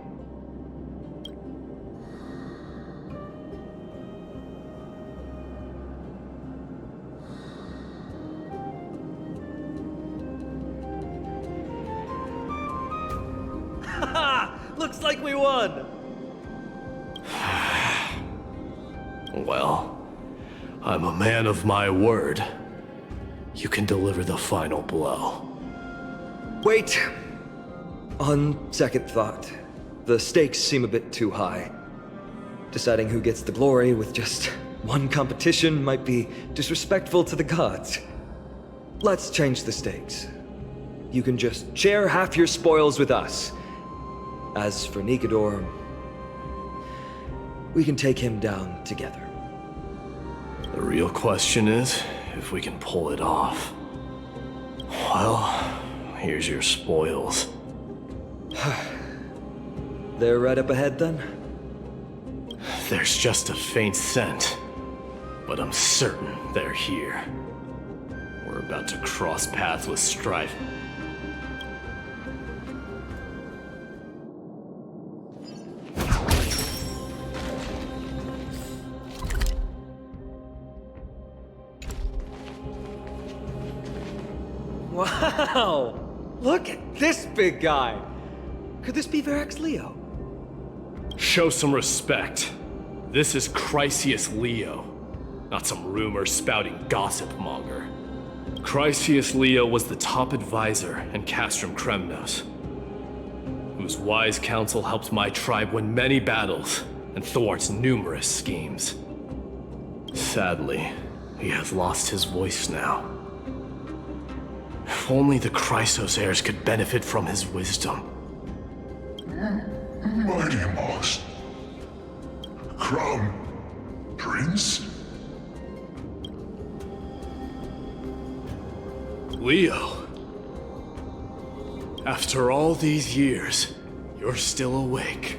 Haha! Looks like we won! Well, I'm a man of my word. You can deliver the final blow. Wait. On second thought, the stakes seem a bit too high. Deciding who gets the glory with just one competition might be disrespectful to the gods. Let's change the stakes. You can just share half your spoils with us. As for Nikador, we can take him down together. The real question is if we can pull it off. Well, here's your spoils. They're right up ahead then? There's just a faint scent, but I'm certain they're here. We're about to cross paths with strife. Wow! Look at this big guy! Could this be Varric's Leo? Show some respect. This is Chrysius Leo, not some rumor-spouting gossip monger. Chrysius Leo was the top advisor in Castrum Kremnos, whose wise counsel helped my tribe win many battles and thwarts numerous schemes. Sadly, he has lost his voice now. If only the Chrysos heirs could benefit from his wisdom. Mydei, Crown Prince? Leo, after all these years, you're still awake.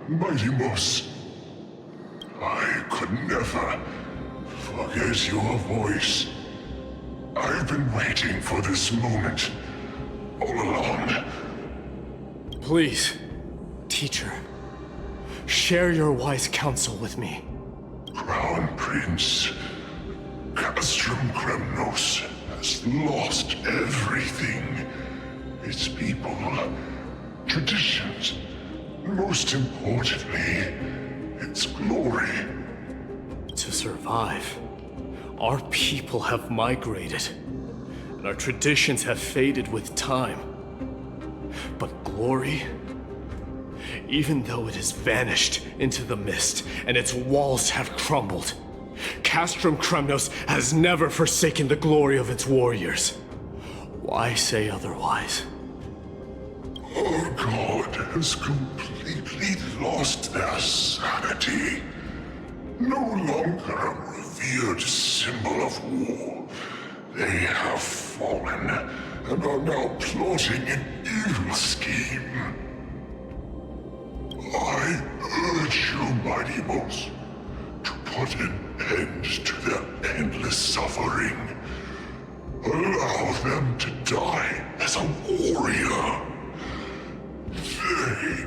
Mydei, I could never forget your voice. I've been waiting for this moment all along. Please, teacher, share your wise counsel with me. Crown Prince, Castrum Kremnos has lost everything. Its people, traditions, most importantly, its glory. To survive, our people have migrated, and our traditions have faded with time. But glory, even though it has vanished into the mist and its walls have crumbled, Castrum Kremnos has never forsaken the glory of its warriors. Why say otherwise? Our god has completely lost their sanity. No longer a revered symbol of war. They have fallen and are now plotting an evil scheme. I urge you, Mydei, to put an end to their endless suffering. Allow them to die as a warrior. They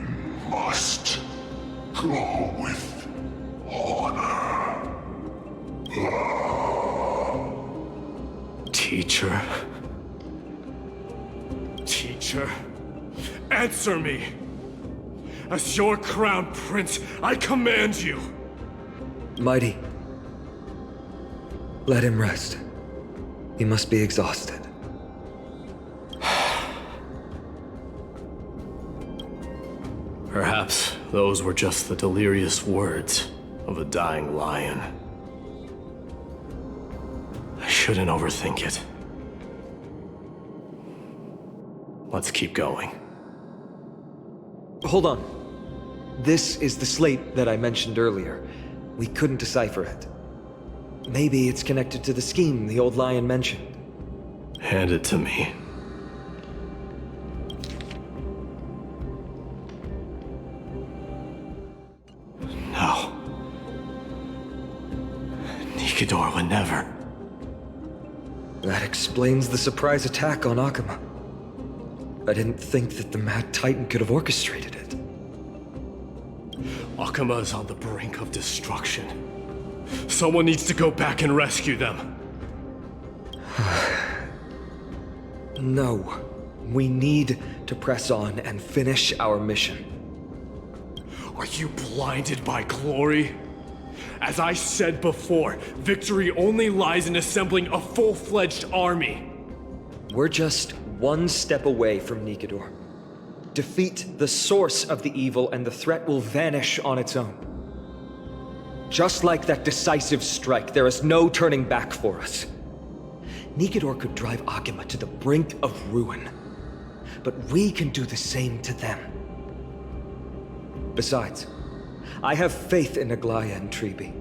must go with honor. Teacher? Teacher? Answer me! As your crown prince, I command you! Mydei. Let him rest. He must be exhausted. Perhaps those were just the delirious words of a dying lion. I shouldn't overthink it. Let's keep going. Hold on. This is the slate that I mentioned earlier. We couldn't decipher it. Maybe it's connected to the scheme the old lion mentioned. Hand it to me. No. Nikador would never. That explains the surprise attack on Okhema. I didn't think that the Mad Titan could have orchestrated it. Okhema is on the brink of destruction. Someone needs to go back and rescue them. No. We need to press on and finish our mission. Are you blinded by glory? As I said before, victory only lies in assembling a full-fledged army. We're just one step away from Nikador. Defeat the source of the evil and the threat will vanish on its own. Just like that decisive strike, there is no turning back for us. Nikador could drive Okhema to the brink of ruin, but we can do the same to them. Besides, I have faith in Aglaya and Tribi.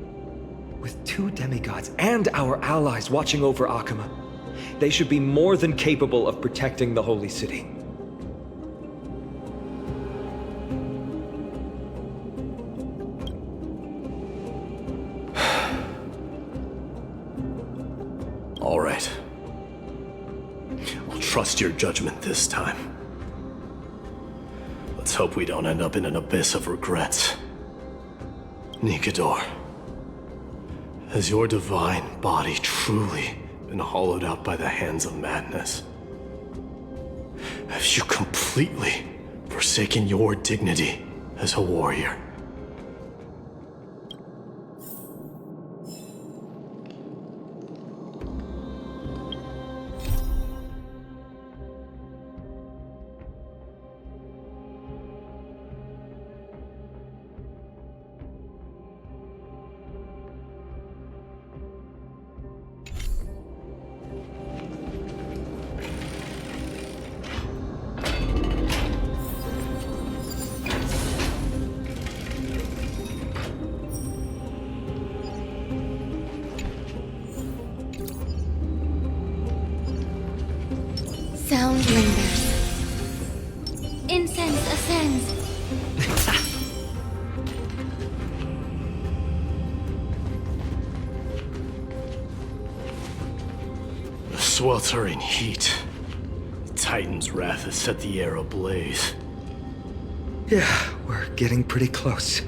With 2 demigods and our allies watching over Okhema, they should be more than capable of protecting the Holy City. All right. I'll trust your judgment this time. Let's hope we don't end up in an abyss of regrets. Nikador, has your divine body truly been hollowed out by the hands of madness? Have you completely forsaken your dignity as a warrior? Sound lingers. Incense ascends. The sweltering heat. The Titan's wrath has set the air ablaze. Yeah, we're getting pretty close.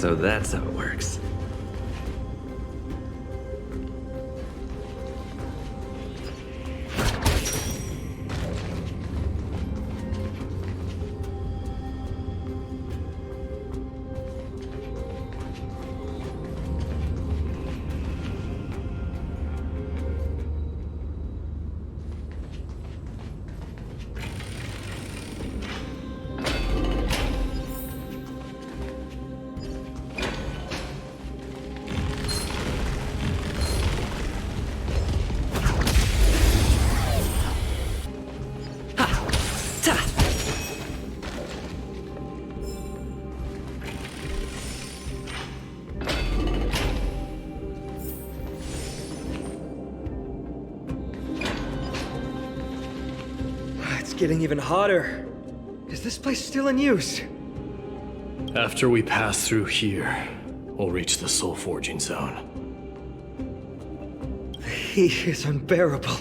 So that's how it works. Getting even hotter. Is this place still in use? After we pass through here, we'll reach the soul forging zone. The heat is unbearable.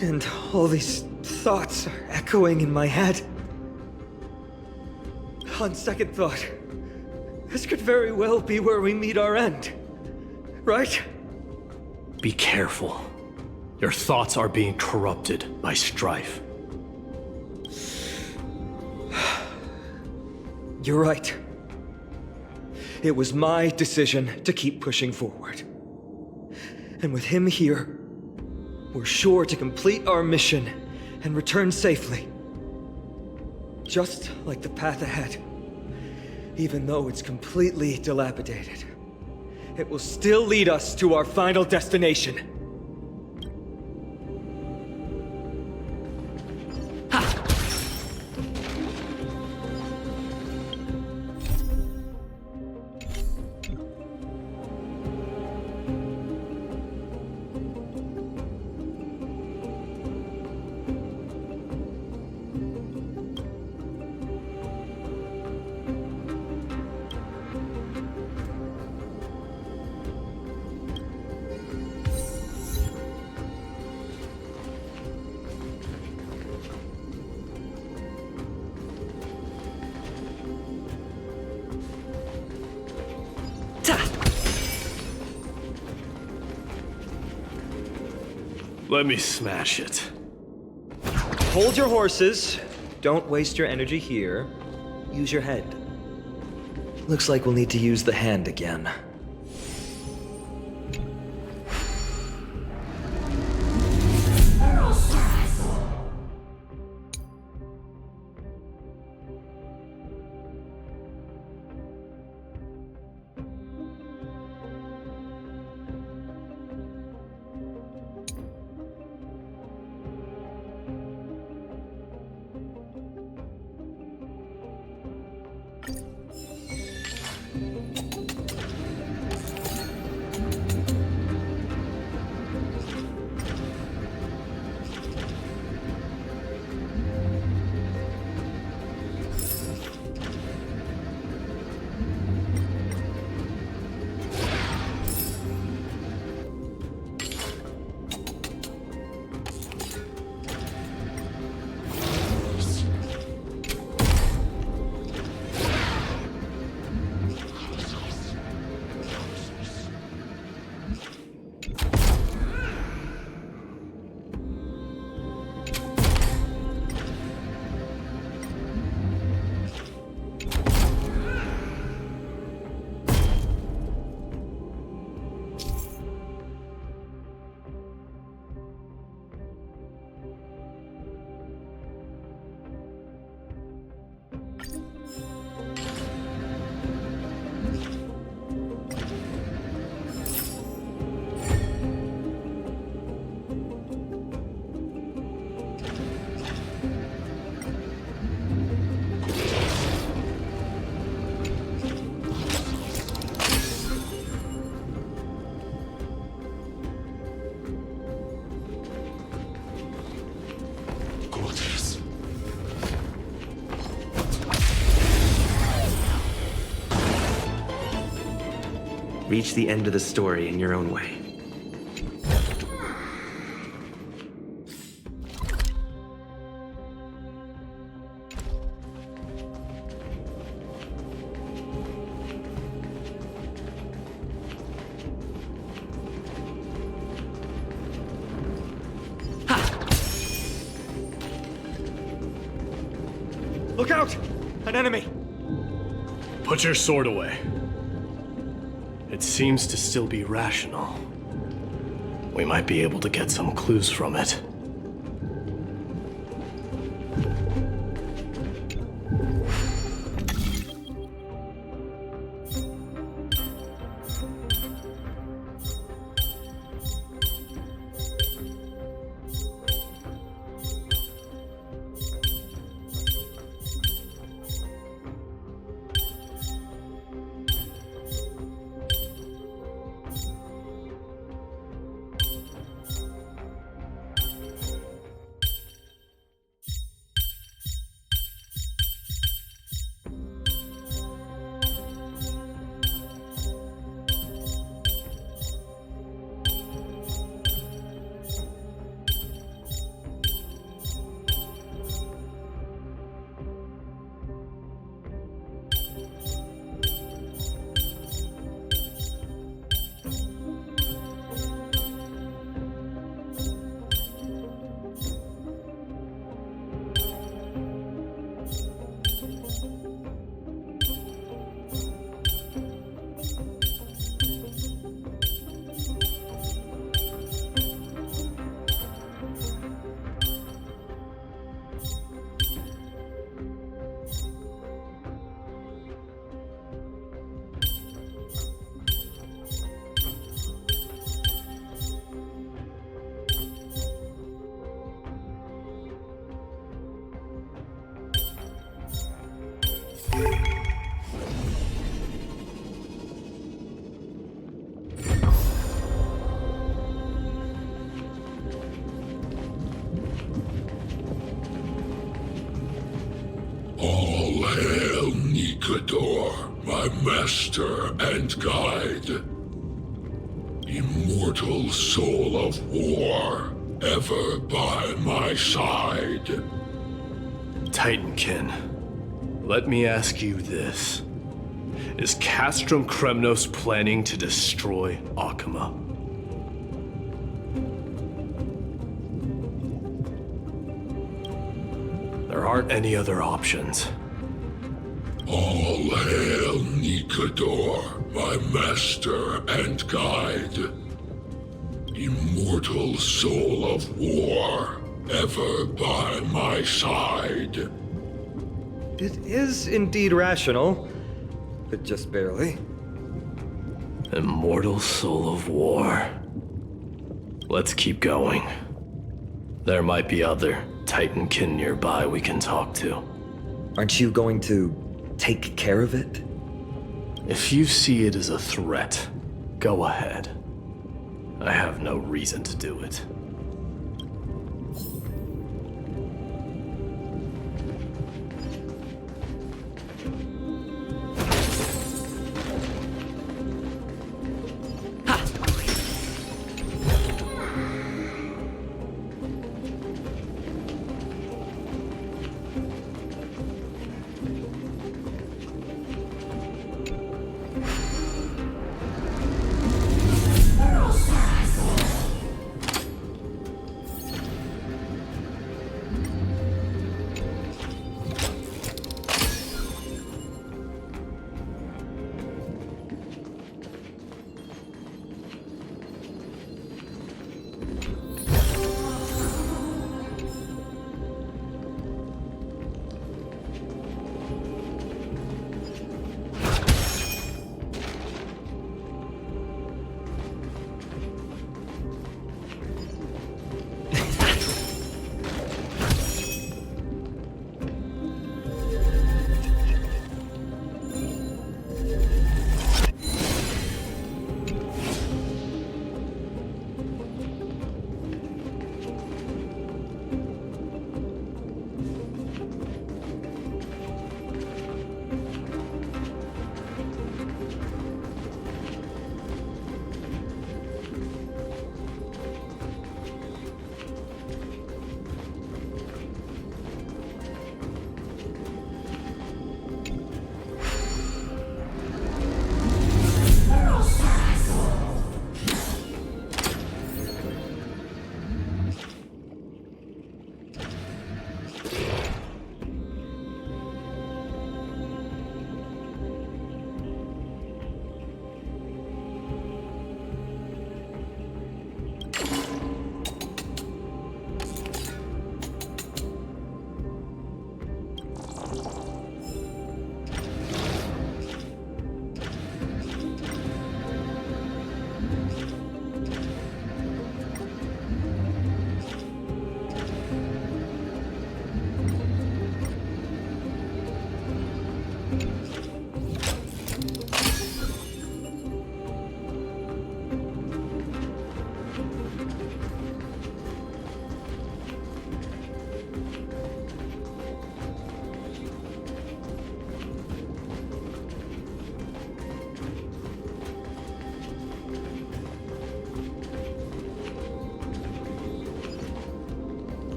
And all these thoughts are echoing in my head. On second thought, this could very well be where we meet our end. Right? Be careful. Your thoughts are being corrupted by strife. You're right. It was my decision to keep pushing forward. And with him here, we're sure to complete our mission and return safely. Just like the path ahead. Even though it's completely dilapidated, it will still lead us to our final destination. Let me smash it. Hold your horses. Don't waste your energy here. Use your head. Looks like we'll need to use the hand again. Reach the end of the story in your own way. Look out! An enemy! Put your sword away. It seems to still be rational. We might be able to get some clues from it. All hail Nikador, my master and guide. Immortal soul of war, ever by my side. Titankin, let me ask you this. Is Castrum Kremnos planning to destroy Okhema? There aren't any other options. All hail Nikador, my master and guide. Immortal soul of war, ever by my side. It is indeed rational, but just barely. Immortal soul of war. Let's keep going. There might be other Titankin nearby we can talk to. Aren't you going to take care of it? If you see it as a threat, go ahead. I have no reason to do it.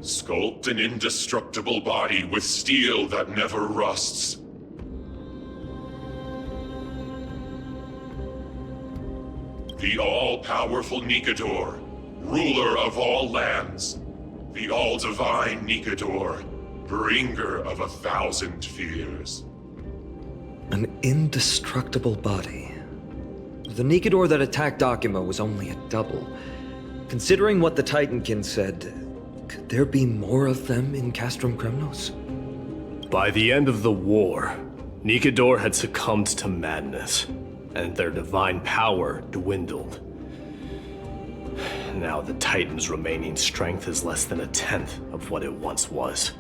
Sculpt an indestructible body with steel that never rusts. The all-powerful Nikador, ruler of all lands. The all-divine Nikador, bringer of 1,000 fears. An indestructible body. The Nikador that attacked Okhema was only a double. Considering what the Titankin said, could there be more of them in Castrum Kremnos? By the end of the war, Nikador had succumbed to madness, and their divine power dwindled. Now the Titan's remaining strength is less than 1/10 of what it once was.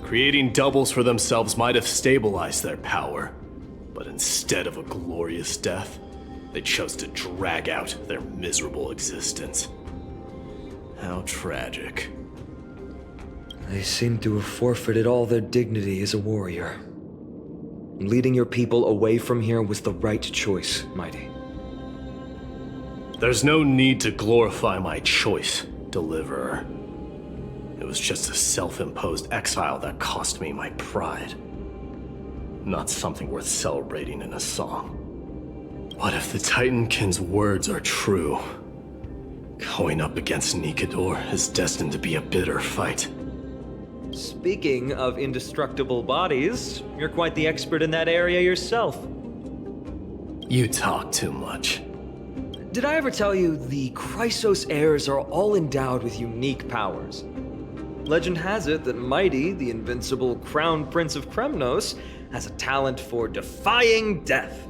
Creating doubles for themselves might have stabilized their power, but instead of a glorious death, they chose to drag out their miserable existence. How tragic. They seem to have forfeited all their dignity as a warrior. Leading your people away from here was the right choice, Mydei. There's no need to glorify my choice, Deliverer. It was just a self-imposed exile that cost me my pride. Not something worth celebrating in a song. What if the Titankin's words are true? Going up against Nikador is destined to be a bitter fight. Speaking of indestructible bodies, you're quite the expert in that area yourself. You talk too much. Did I ever tell you the Chrysos heirs are all endowed with unique powers? Legend has it that Mydei, the invincible crown prince of Kremnos, has a talent for defying death.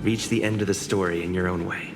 Reach the end of the story in your own way.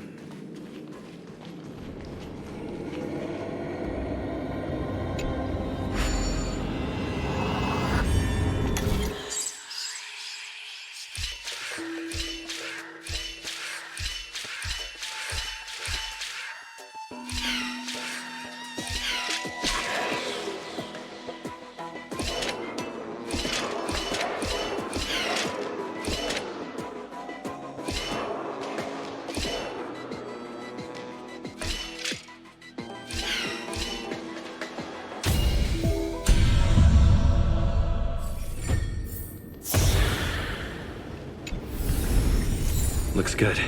Looks good.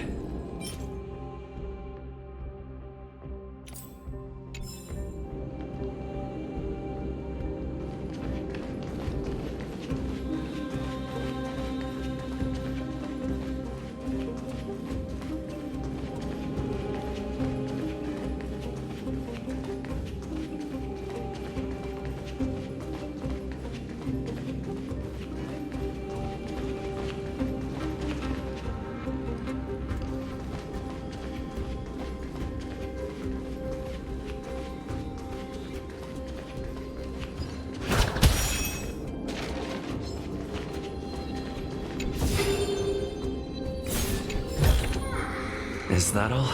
Is that all?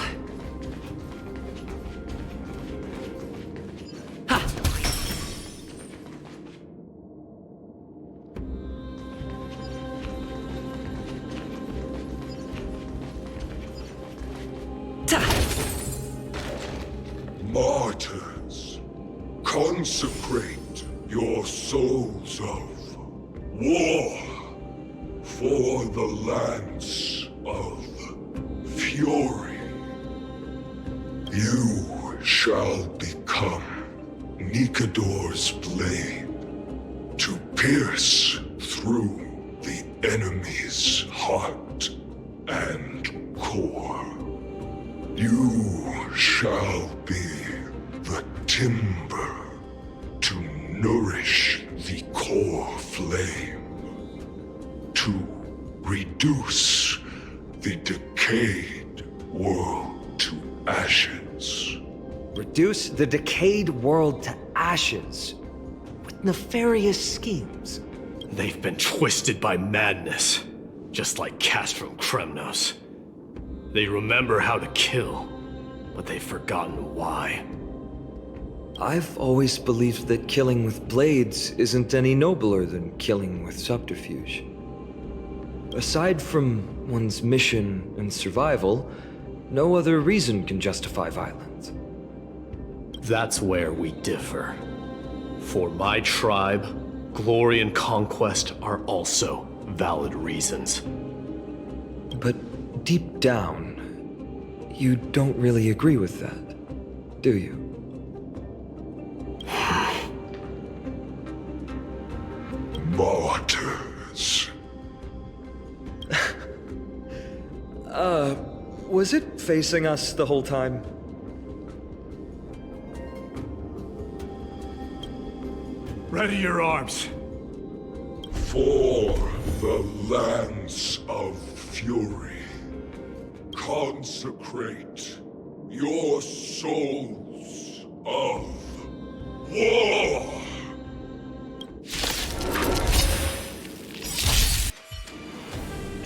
Ha! Martyrs, consecrate your souls of war for the lands of fury. You shall become Nikador's blade to pierce through the enemy's heart and core. You shall be the timber to nourish the core flame, to reduce the decayed world to ashes. Reduce the decayed world to ashes with nefarious schemes. They've been twisted by madness, just like Castrum Kremnos. They remember how to kill, but they've forgotten why. I've always believed that killing with blades isn't any nobler than killing with subterfuge. Aside from one's mission and survival, no other reason can justify violence. That's where we differ. For my tribe, glory and conquest are also valid reasons. But deep down, you don't really agree with that, do you? Martyrs. Was it facing us the whole time? Ready your arms. For the lands of fury, consecrate your souls of war.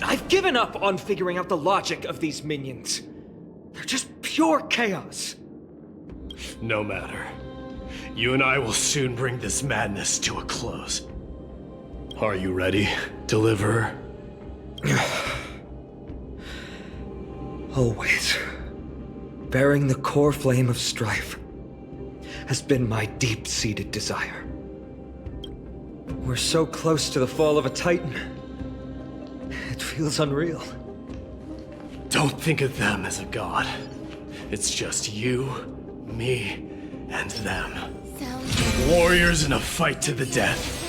I've given up on figuring out the logic of these minions. They're just pure chaos. No matter. You and I will soon bring this madness to a close. Are you ready, Deliverer? Always. Bearing the core flame of strife has been my deep-seated desire. We're so close to the fall of a Titan. It feels unreal. Don't think of them as a god. It's just you, me, and them. Warriors in a fight to the death.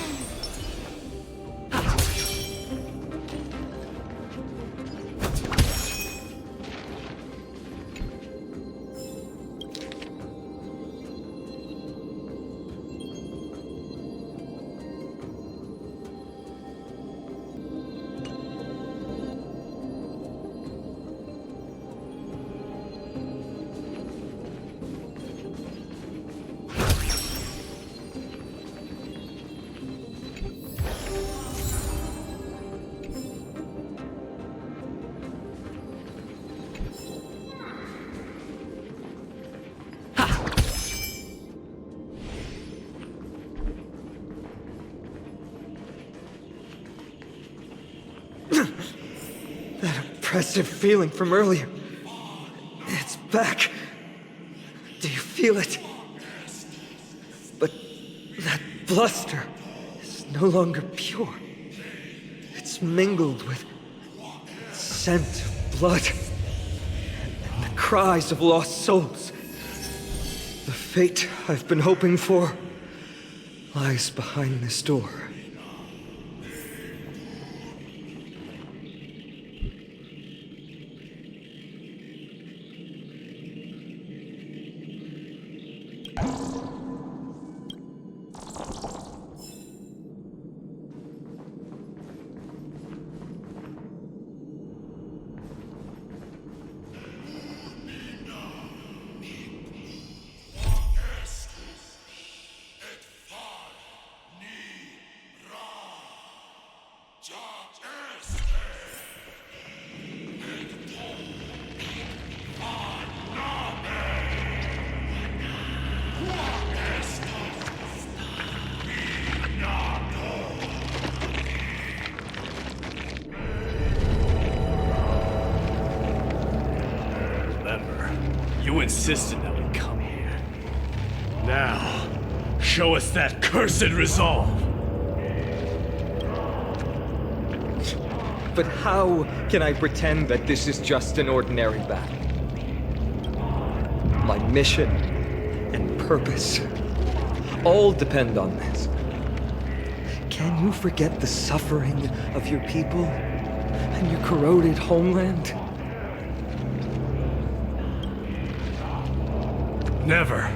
That oppressive feeling from earlier. It's back. Do you feel it? But that bluster is no longer pure. It's mingled with scent of blood and the cries of lost souls. The fate I've been hoping for lies behind this door. You insisted that we come here. Now, show us that cursed resolve. But how can I pretend that this is just an ordinary battle? My mission and purpose all depend on this. Can you forget the suffering of your people and your corroded homeland? Never.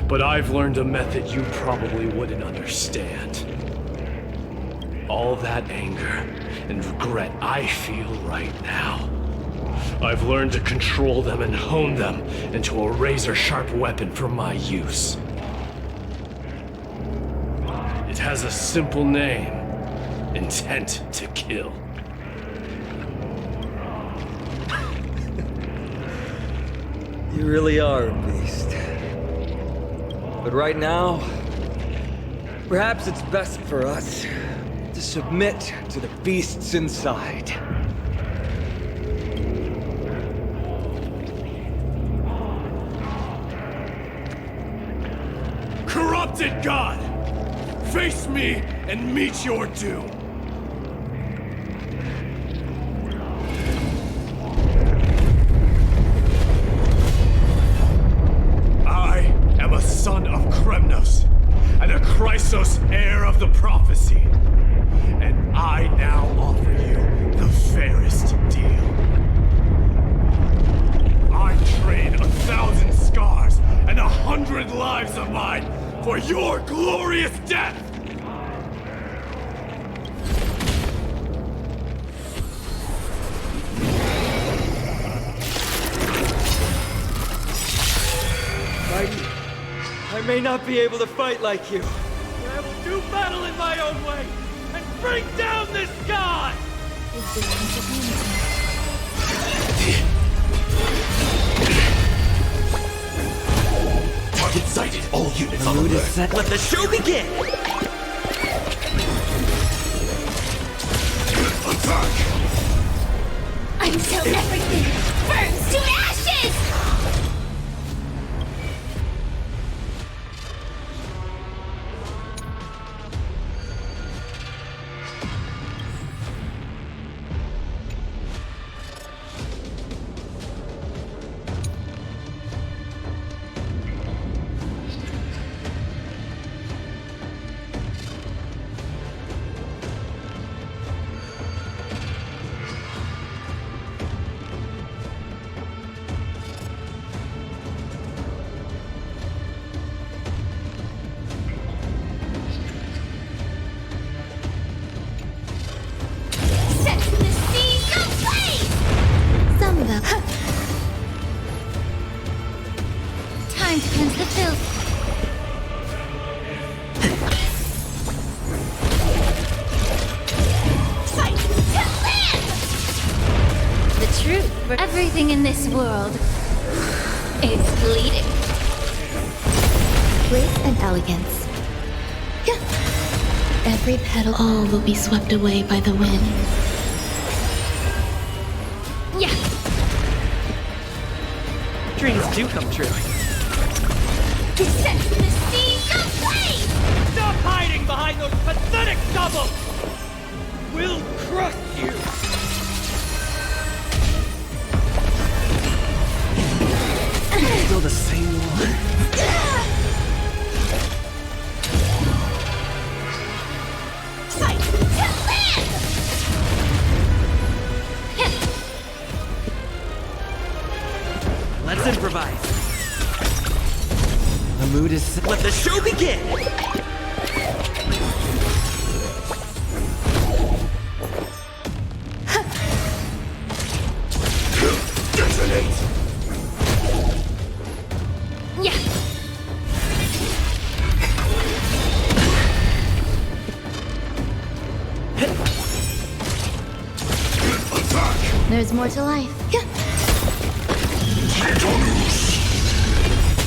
But I've learned a method you probably wouldn't understand. All that anger and regret I feel right now, I've learned to control them and hone them into a razor-sharp weapon for my use. It has a simple name: intent to kill. You really are a beast. But right now, perhaps it's best for us to submit to the beasts inside. Corrupted God! Face me and meet your doom! I am a son of Kremnos, and a Chrysos heir of the prophecy. And I now offer you the fairest deal. I trade 1,000 scars and 100 lives of mine for your glorious death! I may not be able to fight like you. But I will do battle in my own way and bring down this god! Target sighted. All units on Mood is alert. set. Let the show begin! Attack! Until everything burns to ashes! Time to cleanse the filth. Fight to live! The truth for everything in this world is bleeding. Grace and elegance. Every petal. All will be swept away by the wind. Yeah. Dreams do come true. Descent from the seas of flame! Stop hiding behind those pathetic doubles! We'll crush you! Still the same one. Fight to live! Let's improvise. The mood is set. Let the show begin! Detonate! Yeah. Attack! There's more to life.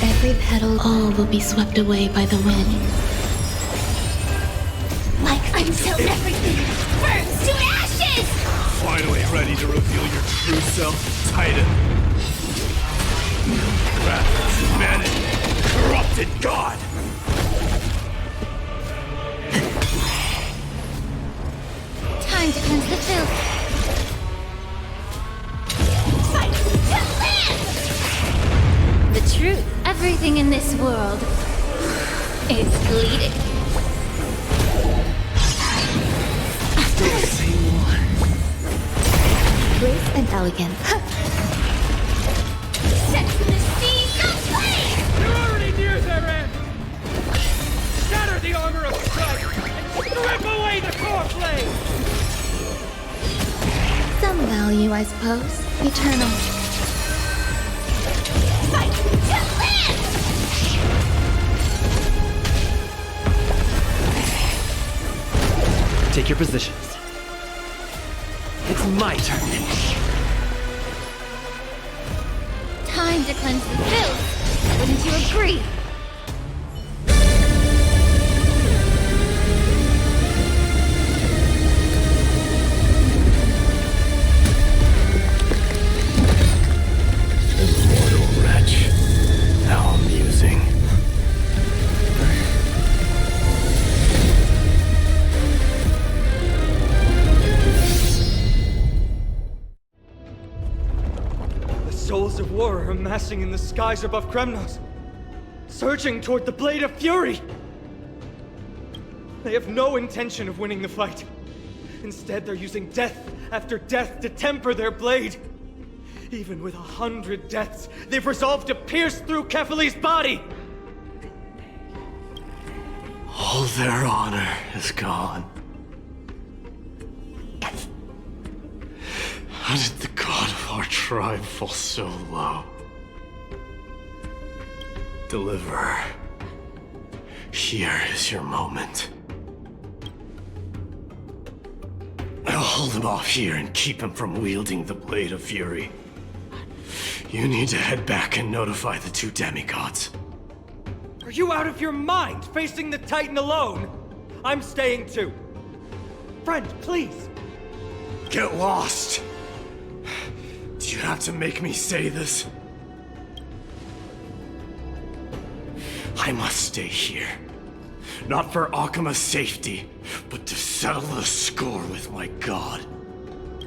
Every petal. All will be swept away by the wind. Like until everything burns to ashes! Finally ready to reveal your true self, Titan. Wrath, humanity, corrupt exalted god! Time to cleanse the filth. Fight to live! The truth, everything in this world is bleeding. Still the same one. Grace and elegance. Set the seas of flame! They're already near their end! Shatter the armor of strife and strip away the core flame! Some value, I suppose. Eternal. Fight to live! Take your positions. It's my turn. Time to cleanse the filth. Wouldn't you agree? Immortal wretch. How amusing. The souls of war are amassing in the skies above Kremnos, surging toward the Blade of Fury! They have no intention of winning the fight. Instead, they're using death after death to temper their blade. Even with 100 deaths, they've resolved to pierce through Kefali's body! All their honor is gone. How did the god of our tribe fall so low? Deliverer, here is your moment. I'll hold him off here and keep him from wielding the Blade of Fury. You need to head back and notify the two demigods. Are you out of your mind, facing the Titan alone? I'm staying too. Friend, please! Get lost! Do you have to make me say this? I must stay here. Not for Okhema's safety, but to settle the score with my god.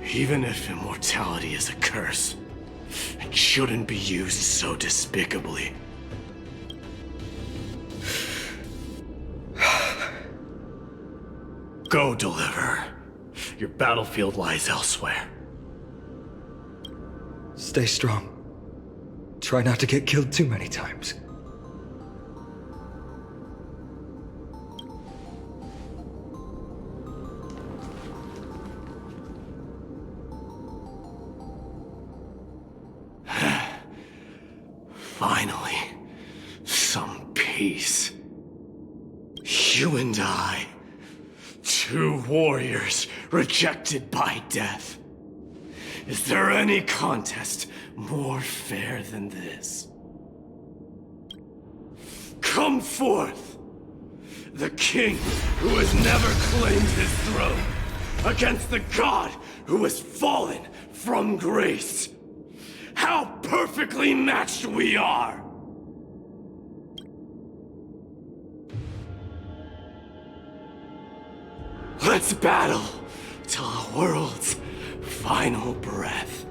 Even if immortality is a curse, it shouldn't be used so despicably. Go, Deliverer. Your battlefield lies elsewhere. Stay strong. Try not to get killed too many times. Finally, some peace. You and I, two warriors rejected by death. Is there any contest more fair than this? Come forth, the king who has never claimed his throne, against the god who has fallen from grace. How perfectly matched we are! Let's battle till our world's final breath.